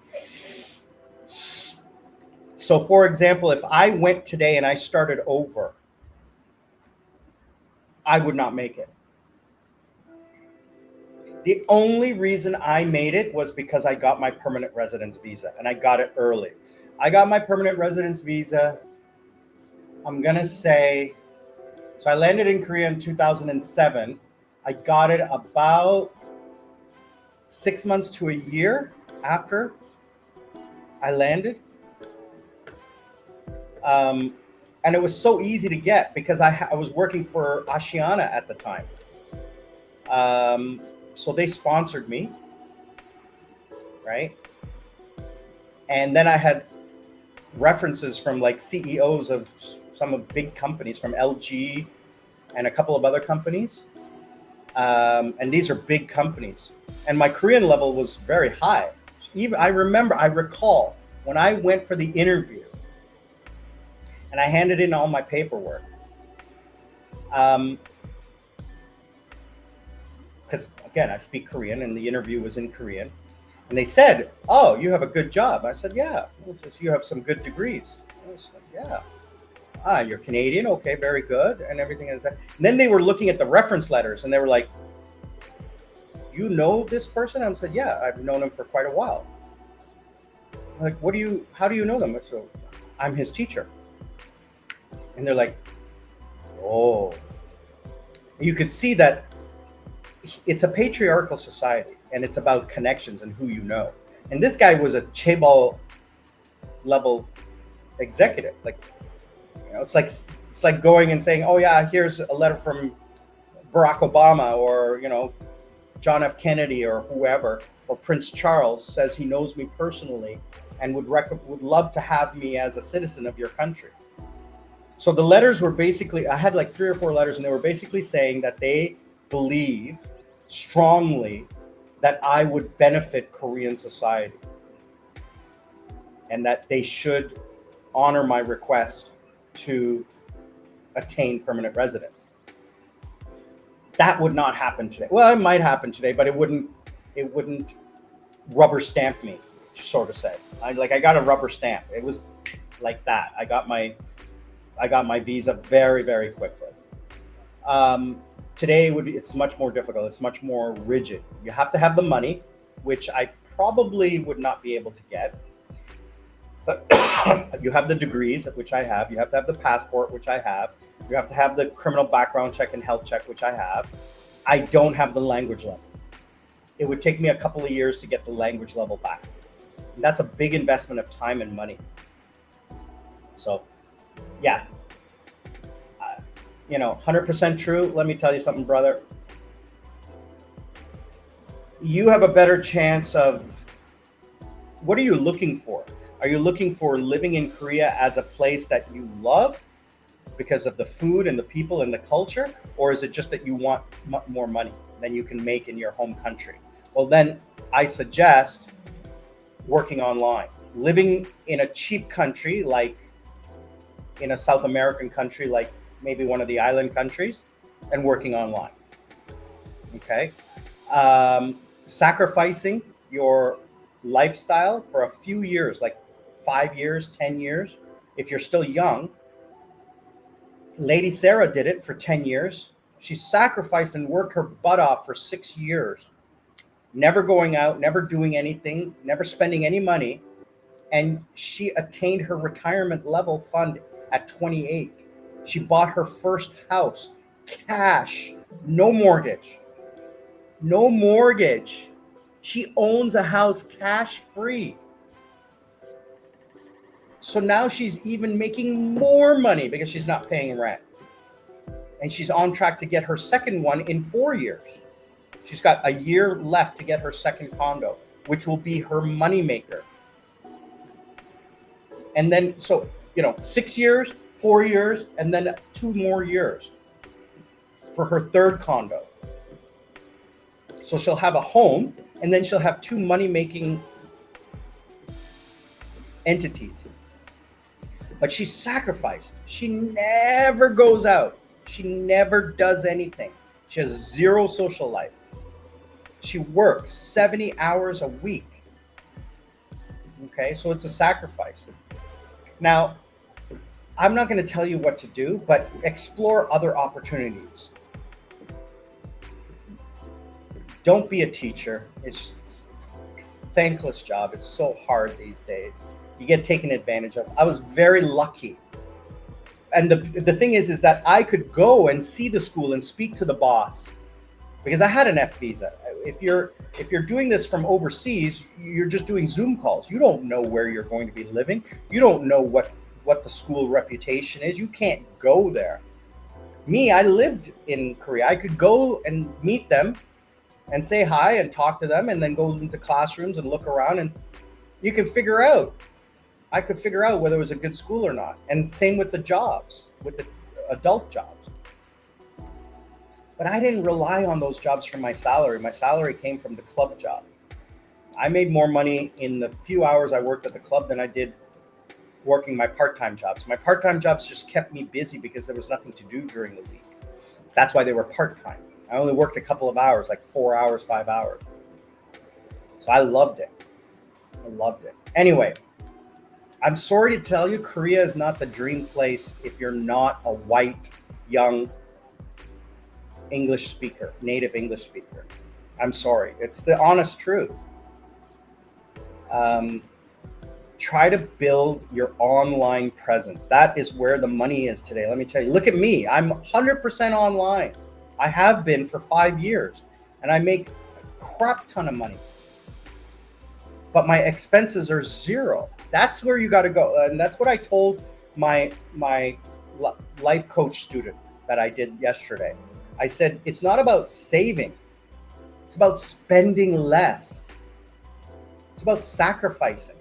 [SPEAKER 1] So, for example, if I went today and I started over, I would not make it. The only reason I made it was because I got my permanent residence visa, and I got it early. I got my permanent residence visa, I'm going to say, so I landed in Korea in 2007. I got it about 6 months to a year after I landed. And it was so easy to get because I was working for Asiana at the time. So they sponsored me, right? And then I had references from like CEOs of some of big companies, from LG and a couple of other companies. And these are big companies. And my Korean level was very high. Even I recall when I went for the interview and I handed in all my paperwork. Because again, I speak Korean and the interview was in Korean. And they said, "Oh, you have a good job." I said, "Yeah." "You have some good degrees." I said, "Yeah." "Ah, you're Canadian? Okay, very good." And everything is that. And then they were looking at the reference letters and they were like, "You know this person?" I said, "Yeah, I've known him for quite a while." Like, how do you know them? So, "I'm his teacher." And they're like, "Oh." You could see that it's a patriarchal society and it's about connections and who you know. And this guy was a chaebol level executive. Like, you know, it's like going and saying, "Oh yeah, here's a letter from Barack Obama," or, you know, John F. Kennedy or whoever, or Prince Charles says he knows me personally and would love to have me as a citizen of your country. So the letters were basically, I had like 3 or 4 letters, and they were basically saying that they believe strongly that I would benefit Korean society and that they should honor my request to attain permanent residence. That would not happen today. Well, it might happen today, but it wouldn't rubber stamp me, so to say. I got a rubber stamp. It was like that. I got my visa very, very quickly. Today it's much more difficult. It's much more rigid. You have to have the money, which I probably would not be able to get. But you have the degrees, which I have. You have to have the passport, which I have. You have to have the criminal background check and health check, which I have. I don't have the language level. It would take me a couple of years to get the language level back. And that's a big investment of time and money. So, yeah. 100% true. Let me tell you something, brother. You have a better chance of, what are you looking for? Are you looking for living in Korea as a place that you love because of the food and the people and the culture? Or is it just that you want more money than you can make in your home country? Well, then I suggest working online. Living in a cheap country, like in a South American country, like maybe one of the island countries, and working online. Okay. Sacrificing your lifestyle for a few years, like 5 years, 10 years. If you're still young, Lady Sarah did it for 10 years. She sacrificed and worked her butt off for 6 years, never going out, never doing anything, never spending any money. And she attained her retirement level fund at 28. She bought her first house, cash, no mortgage. No mortgage. She owns a house cash free. So now she's even making more money because she's not paying rent. And she's on track to get her second one in 4 years. She's got a year left to get her second condo, which will be her moneymaker. And then, so, 6 years, 4 years, and then 2 more years for her third condo. So she'll have a home, and then she'll have 2 money-making entities. But she's sacrificed. She never goes out. She never does anything. She has 0 social life. She works 70 hours a week. Okay, so it's a sacrifice. Now, I'm not going to tell you what to do, but explore other opportunities. Don't be a teacher. It's a thankless job. It's so hard these days. You get taken advantage of. I was very lucky. And the thing is that I could go and see the school and speak to the boss because I had an F visa. If you're doing this from overseas, you're just doing Zoom calls. You don't know where you're going to be living. You don't know what the school reputation is. You can't go there. Me, I lived in Korea. I could go and meet them and say hi and talk to them and then go into classrooms and look around, and you can figure out. I could figure out whether it was a good school or not. And same with the jobs, with the adult jobs. But I didn't rely on those jobs for my salary. My salary came from the club job. I made more money in the few hours I worked at the club than I did working my part-time jobs. My part-time jobs just kept me busy because there was nothing to do during the week. That's why they were part-time. I only worked a couple of hours, like 4 hours, 5 hours. So I loved it. I loved it. Anyway, I'm sorry to tell you, Korea is not the dream place if you're not a white, young English speaker, native English speaker. I'm sorry. It's the honest truth. Try to build your online presence. That is where the money is today. Let me tell you, look at me. I'm 100% online. I have been for 5 years, and I make a crap ton of money. But my expenses are 0. That's where you got to go. And that's what I told my life coach student that I did yesterday. I said, it's not about saving. It's about spending less. It's about sacrificing.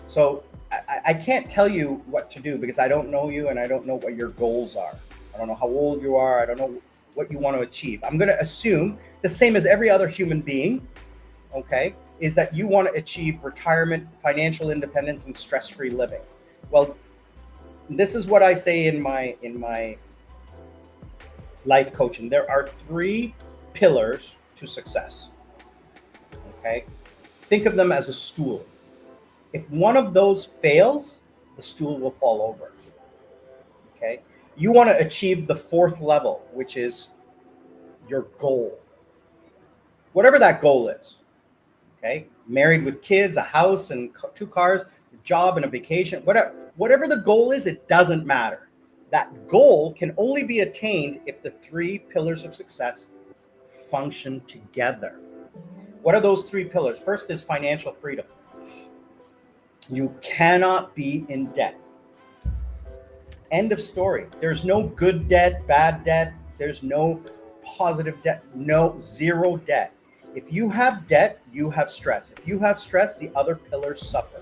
[SPEAKER 1] So I can't tell you what to do because I don't know you and I don't know what your goals are. I don't know how old you are. I don't know what you want to achieve. I'm going to assume the same as every other human being, okay, is that you want to achieve retirement, financial independence, and stress-free living. Well, this is what I say in my life coaching. There are 3 pillars to success. Okay? Think of them as a stool. If one of those fails, the stool will fall over. Okay? You want to achieve the 4th level, which is your goal. Whatever that goal is. Okay? Married with kids, a house and 2 cars, a job and a vacation, whatever the goal is, it doesn't matter. That goal can only be attained if the 3 pillars of success function together. What are those 3 pillars? First is financial freedom. You cannot be in debt. End of story. There's no good debt, bad debt. There's no positive debt. No, 0 debt. If you have debt, you have stress. If you have stress, the other pillars suffer.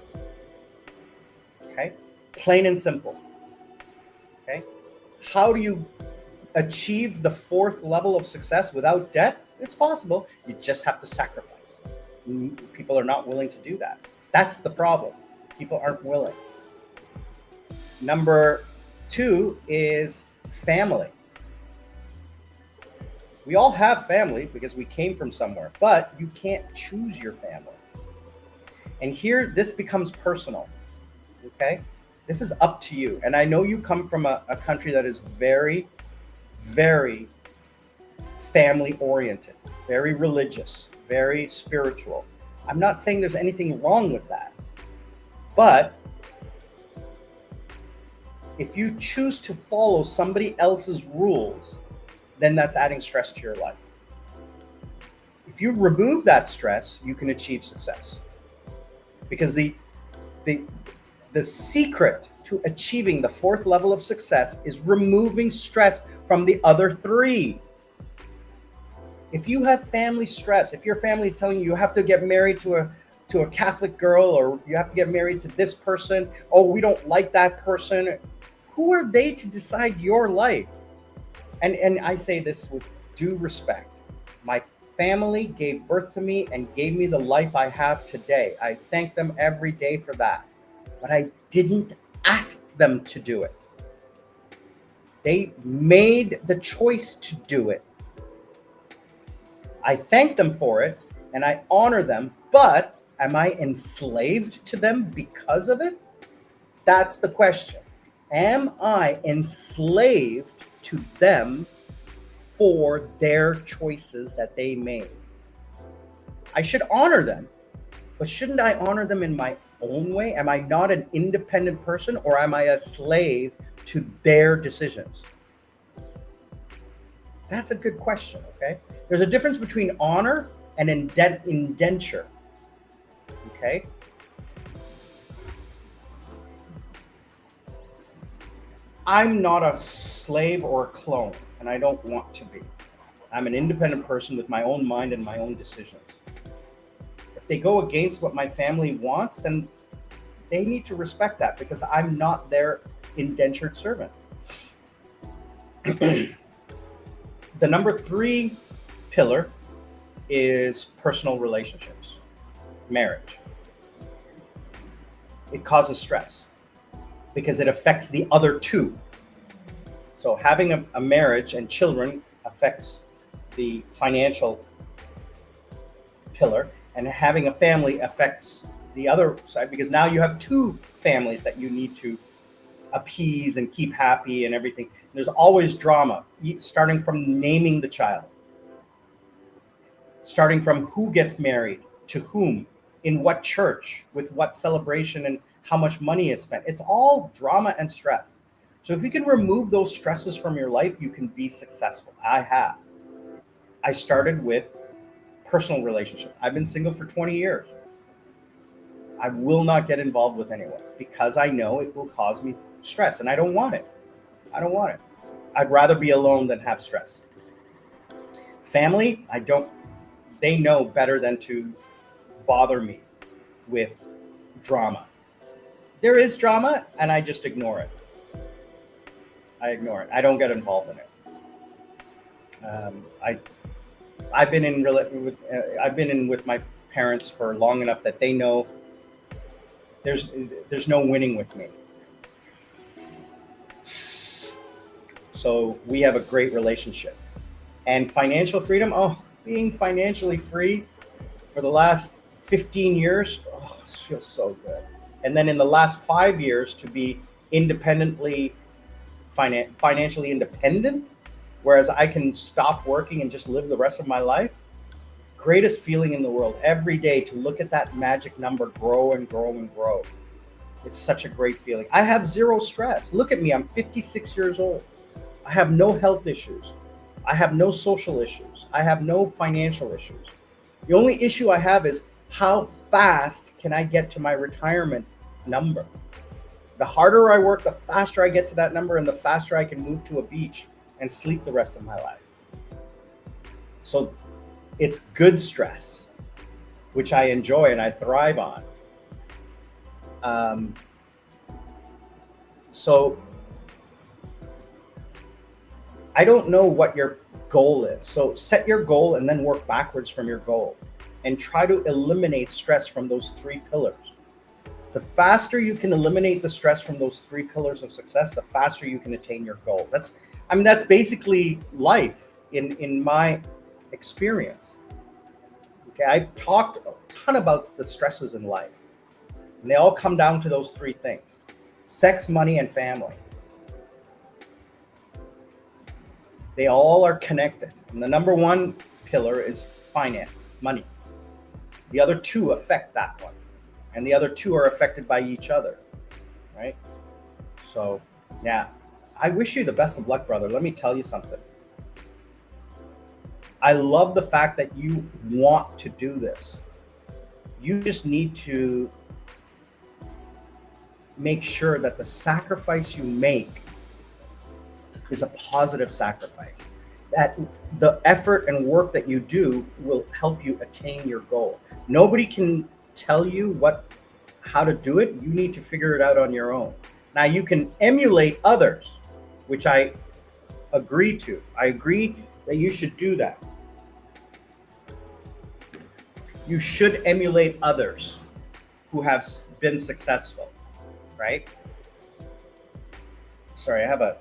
[SPEAKER 1] Okay? Plain and simple. Okay? How do you achieve the 4th level of success without debt? It's possible. You just have to sacrifice. People are not willing to do that. That's the problem. People aren't willing. Number 2 is family. We all have family because we came from somewhere, but you can't choose your family. And here, this becomes personal, okay? This is up to you. And I know you come from a country that is very, very family-oriented, very religious, very spiritual. I'm not saying there's anything wrong with that. But if you choose to follow somebody else's rules, then that's adding stress to your life. If you remove that stress, you can achieve success. Because the secret to achieving the 4th level of success is removing stress from the other 3. If you have family stress, if your family is telling you you have to get married to to a Catholic girl, or you have to get married to this person. Oh, we don't like that person. Who are they to decide your life? And I say this with due respect. My family gave birth to me and gave me the life I have today. I thank them every day for that. But I didn't ask them to do it. They made the choice to do it. I thank them for it and I honor them, but am I enslaved to them because of it? That's the question. Am I enslaved to them for their choices that they made? I should honor them, but shouldn't I honor them in my own way? Am I not an independent person, or am I a slave to their decisions? That's a good question, okay? There's a difference between honor and indenture, okay? I'm not a slave or a clone, and I don't want to be. I'm an independent person with my own mind and my own decisions. If they go against what my family wants, then they need to respect that, because I'm not their indentured servant. The number 3 pillar is personal relationships, marriage. It causes stress because it affects the other 2. So having a marriage and children affects the financial pillar, and having a family affects the other side, because now you have 2 families that you need to appease and keep happy and everything. There's always drama, starting from naming the child, starting from who gets married to whom, in what church, with what celebration, and how much money is spent. It's all drama and stress. So if you can remove those stresses from your life, you can be successful. I have. I started with personal relationships. I've been single for 20 years. I will not get involved with anyone because I know it will cause me stress, and I don't want it. I don't want it. I'd rather be alone than have stress. Family, they know better than to bother me with drama. There is drama, and I just ignore it. I ignore it. I don't get involved in it. I've been in with my parents for long enough that they know there's no winning with me. So we have a great relationship. And financial freedom, being financially free for the last 15 years, this feels so good. And then in the last 5 years to be financially independent, whereas I can stop working and just live the rest of my life. Greatest feeling in the world, every day to look at that magic number grow and grow and grow. It's such a great feeling. I have zero stress. Look at me, I'm 56 years old. I have no health issues. I have no social issues. I have no financial issues. The only issue I have is how fast can I get to my retirement number? The harder I work, the faster I get to that number, and the faster I can move to a beach and sleep the rest of my life. So it's good stress, which I enjoy and I thrive on. So I don't know what your goal is. So set your goal and then work backwards from your goal and try to eliminate stress from those 3 pillars. The faster you can eliminate the stress from those 3 pillars of success, the faster you can attain your goal. That's basically life in my experience. Okay, I've talked a ton about the stresses in life, and they all come down to those 3 things: sex, money, and family. They all are connected. And the number 1 pillar is finance, money. The other 2 affect that one, and the other 2 are affected by each other, right? So, yeah, I wish you the best of luck, brother. Let me tell you something. I love the fact that you want to do this. You just need to make sure that the sacrifice you make is a positive sacrifice, that the effort and work that you do will help you attain your goal. Nobody can tell you how to do it. You need to figure it out on your own. Now you can emulate others, which I agree to. I agree that you should do that. You should emulate others who have been successful, right? Sorry, I have a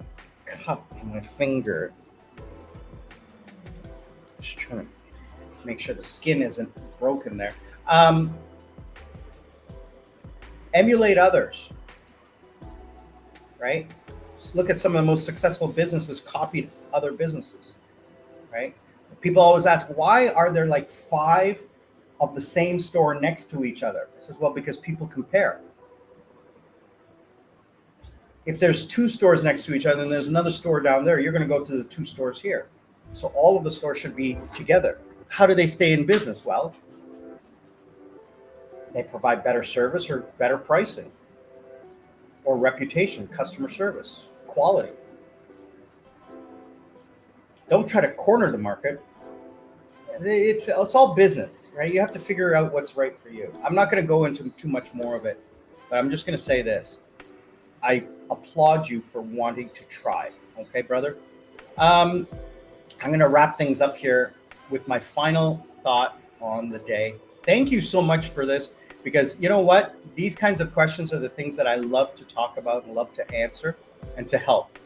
[SPEAKER 1] cup in my finger. Just trying to make sure the skin isn't broken there. Emulate others, right? Just look at some of the most successful businesses copied other businesses, right? People always ask, why are there like 5 of the same store next to each other? I says, well, because people compare. If there's 2 stores next to each other and there's another store down there, you're going to go to the 2 stores here. So all of the stores should be together. How do they stay in business? Well, they provide better service or better pricing or reputation, customer service, quality. Don't try to corner the market. It's all business, right? You have to figure out what's right for you. I'm not going to go into too much more of it, but I'm just going to say this. I applaud you for wanting to try. Okay, brother? I'm going to wrap things up here with my final thought on the day. Thank you so much for this, because you know what? These kinds of questions are the things that I love to talk about and love to answer and to help.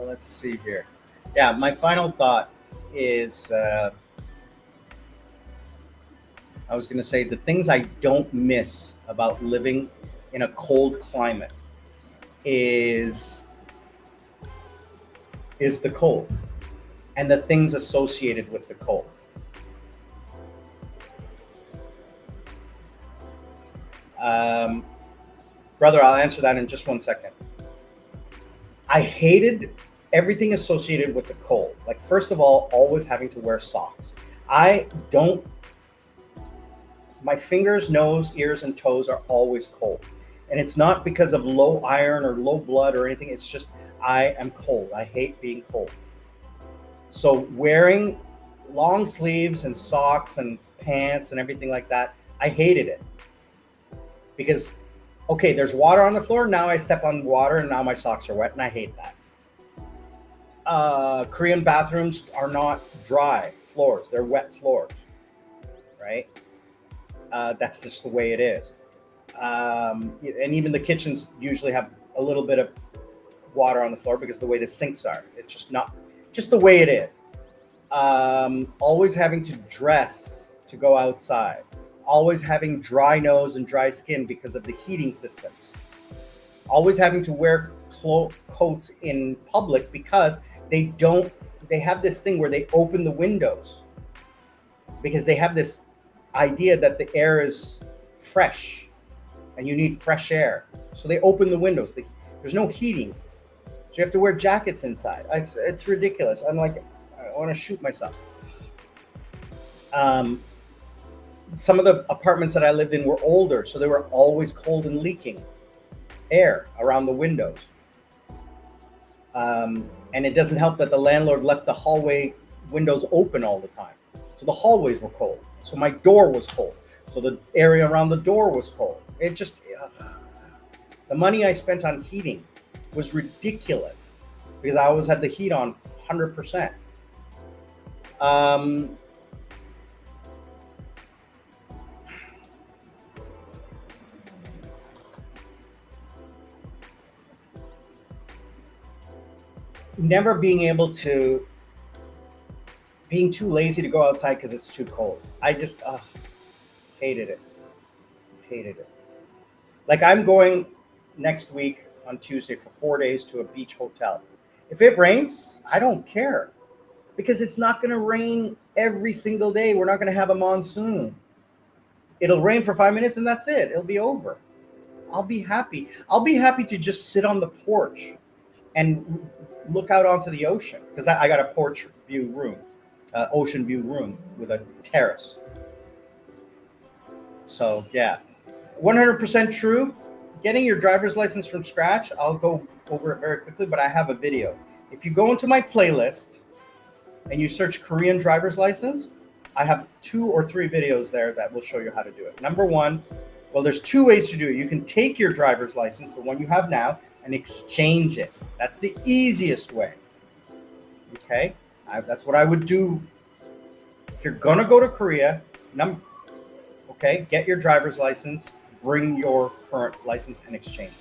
[SPEAKER 1] Let's see here. Yeah, my final thought is I was going to say the things I don't miss about living in a cold climate is the cold and the things associated with the cold. Brother, I'll answer that in just one second. I hated everything associated with the cold. Like, first of all, always having to wear socks. My fingers, nose, ears, and toes are always cold. And it's not because of low iron or low blood or anything. It's just I am cold. I hate being cold. So wearing long sleeves and socks and pants and everything like that, I hated it. Because, okay, there's water on the floor. Now I step on water and now my socks are wet, and I hate that. Korean bathrooms are not dry floors. They're wet floors, right? That's just the way it is. And even the kitchens usually have a little bit of water on the floor because the way the sinks are. It's just the way it is. Always having to dress to go outside. Always having dry nose and dry skin because of the heating systems. Always having to wear coats in public because they have this thing where they open the windows because they have this idea that the air is fresh and you need fresh air. So they open the windows. There's no heating. So you have to wear jackets inside. It's ridiculous. I'm like, I want to shoot myself. Some of the apartments that I lived in were older, so they were always cold and leaking air around the windows. And it doesn't help that the landlord left the hallway windows open all the time. So the hallways were cold. So my door was cold. So the area around the door was cold. It just, the money I spent on heating was ridiculous because I always had the heat on 100%. Never being too lazy to go outside because it's too cold. I just hated it. Like, I'm going next week on Tuesday for 4 days to a beach hotel. If it rains, I don't care because it's not going to rain every single day. We're not going to have a monsoon. It'll rain for 5 minutes and that's it. It'll be over. I'll be happy. I'll be happy to just sit on the porch and look out onto the ocean because I got a porch view room, ocean view room with a terrace. So yeah, 100% true. getting your driver's license from scratch, I'll go over it very quickly, but I have a video. If you go into my playlist and you search Korean driver's license, I have 2 or 3 videos there that will show you how to do it. Number one, well, there's 2 ways to do it. You can take your driver's license, the one you have now, and exchange it. That's the easiest way. Okay, that's what I would do. If you're gonna go to Korea, okay, get your driver's license, bring your current license and exchange.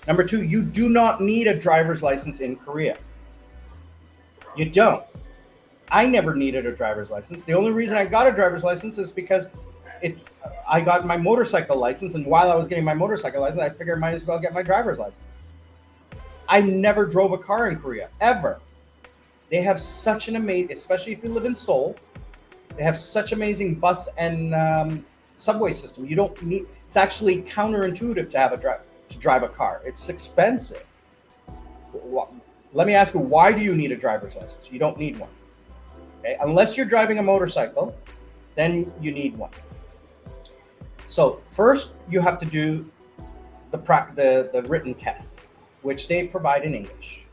[SPEAKER 1] Number 2, you do not need a driver's license in Korea. You don't. I never needed a driver's license. The only reason I got a driver's license is because I got my motorcycle license, and while I was getting my motorcycle license, I figured I might as well get my driver's license. I never drove a car in Korea, ever. They have such an amazing, especially if you live in Seoul, they have such amazing bus and subway system. You don't need, it's actually counterintuitive to have to drive a car. It's expensive. Let me ask you, why do you need a driver's license? You don't need one. Okay? Unless you're driving a motorcycle, then you need one. So first you have to do the written test, which they provide in English.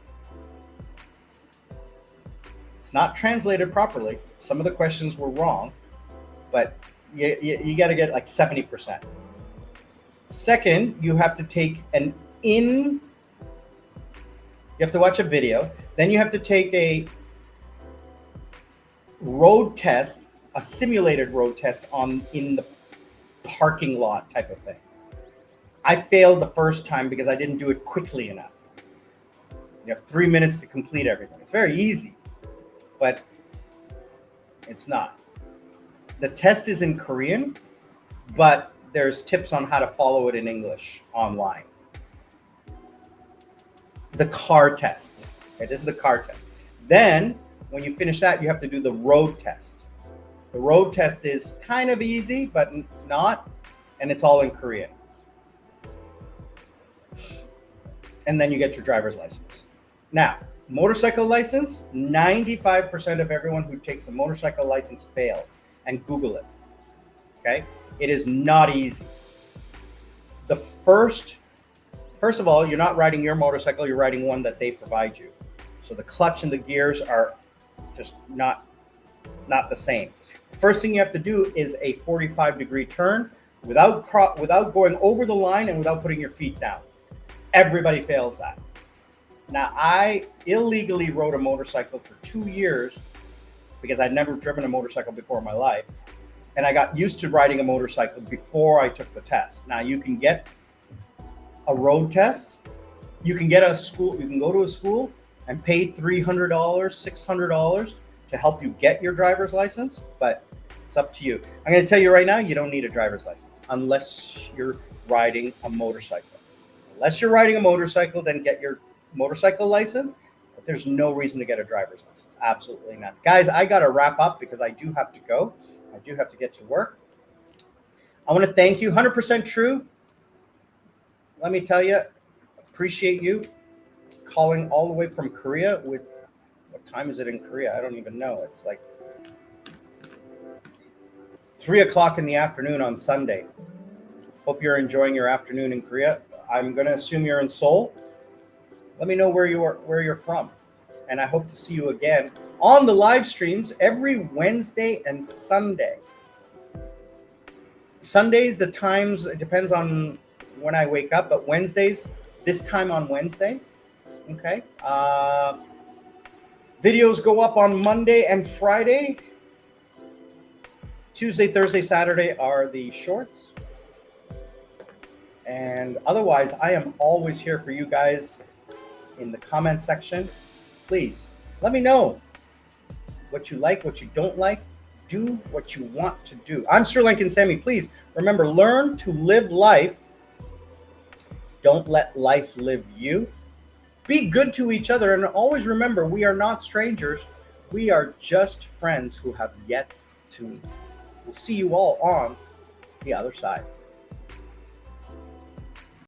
[SPEAKER 1] It's not translated properly. Some of the questions were wrong, but you got to get like 70%. Second, you have to take you have to watch a video. Then you have to take a road test, a simulated road test in the parking lot type of thing. I failed the first time because I didn't do it quickly enough. You have 3 minutes to complete everything. It's very easy, but it's not. The test is in Korean, but there's tips on how to follow it in English online. The car test. Okay, this is the car test. Then, when you finish that, you have to do the road test. The road test is kind of easy, but not, and it's all in Korean. And then you get your driver's license. Now, motorcycle license, 95% of everyone who takes a motorcycle license fails. And Google it. Okay? It is not easy. First of all, you're not riding your motorcycle, you're riding one that they provide you. So the clutch and the gears are just not the same. The first thing you have to do is a 45-degree turn without going over the line and without putting your feet down. Everybody fails that. Now, I illegally rode a motorcycle for 2 years because I'd never driven a motorcycle before in my life. And I got used to riding a motorcycle before I took the test. Now, you can get a road test. You can get a school. You can go to a school and pay $300, $600 to help you get your driver's license, but it's up to you. I'm going to tell you right now, you don't need a driver's license unless you're riding a motorcycle. Unless you're riding a motorcycle, then get your motorcycle license, but there's no reason to get a driver's license. Absolutely not. Guys, I got to wrap up because I do have to go. I do have to get to work. I want to thank you. 100% true. Let me tell you, appreciate you calling all the way from Korea. What time is it in Korea? I don't even know. It's like 3 o'clock in the afternoon on Sunday. Hope you're enjoying your afternoon in Korea. I'm going to assume you're in Seoul. Let me know where you're from. And I hope to see you again on the live streams every Wednesday and Sunday. Sundays, the times, it depends on when I wake up, but Wednesdays, this time on Wednesdays. Okay. Videos go up on Monday and Friday. Tuesday, Thursday, Saturday are the shorts. And otherwise, I am always here for you guys in the comment section. Please let me know what you like, what you don't like. Do what you want to do. I'm Sri Lankan Sammy. Please remember, learn to live life. Don't let life live you. Be good to each other, and always remember, we are not strangers. We are just friends who have yet to meet. We'll see you all on the other side.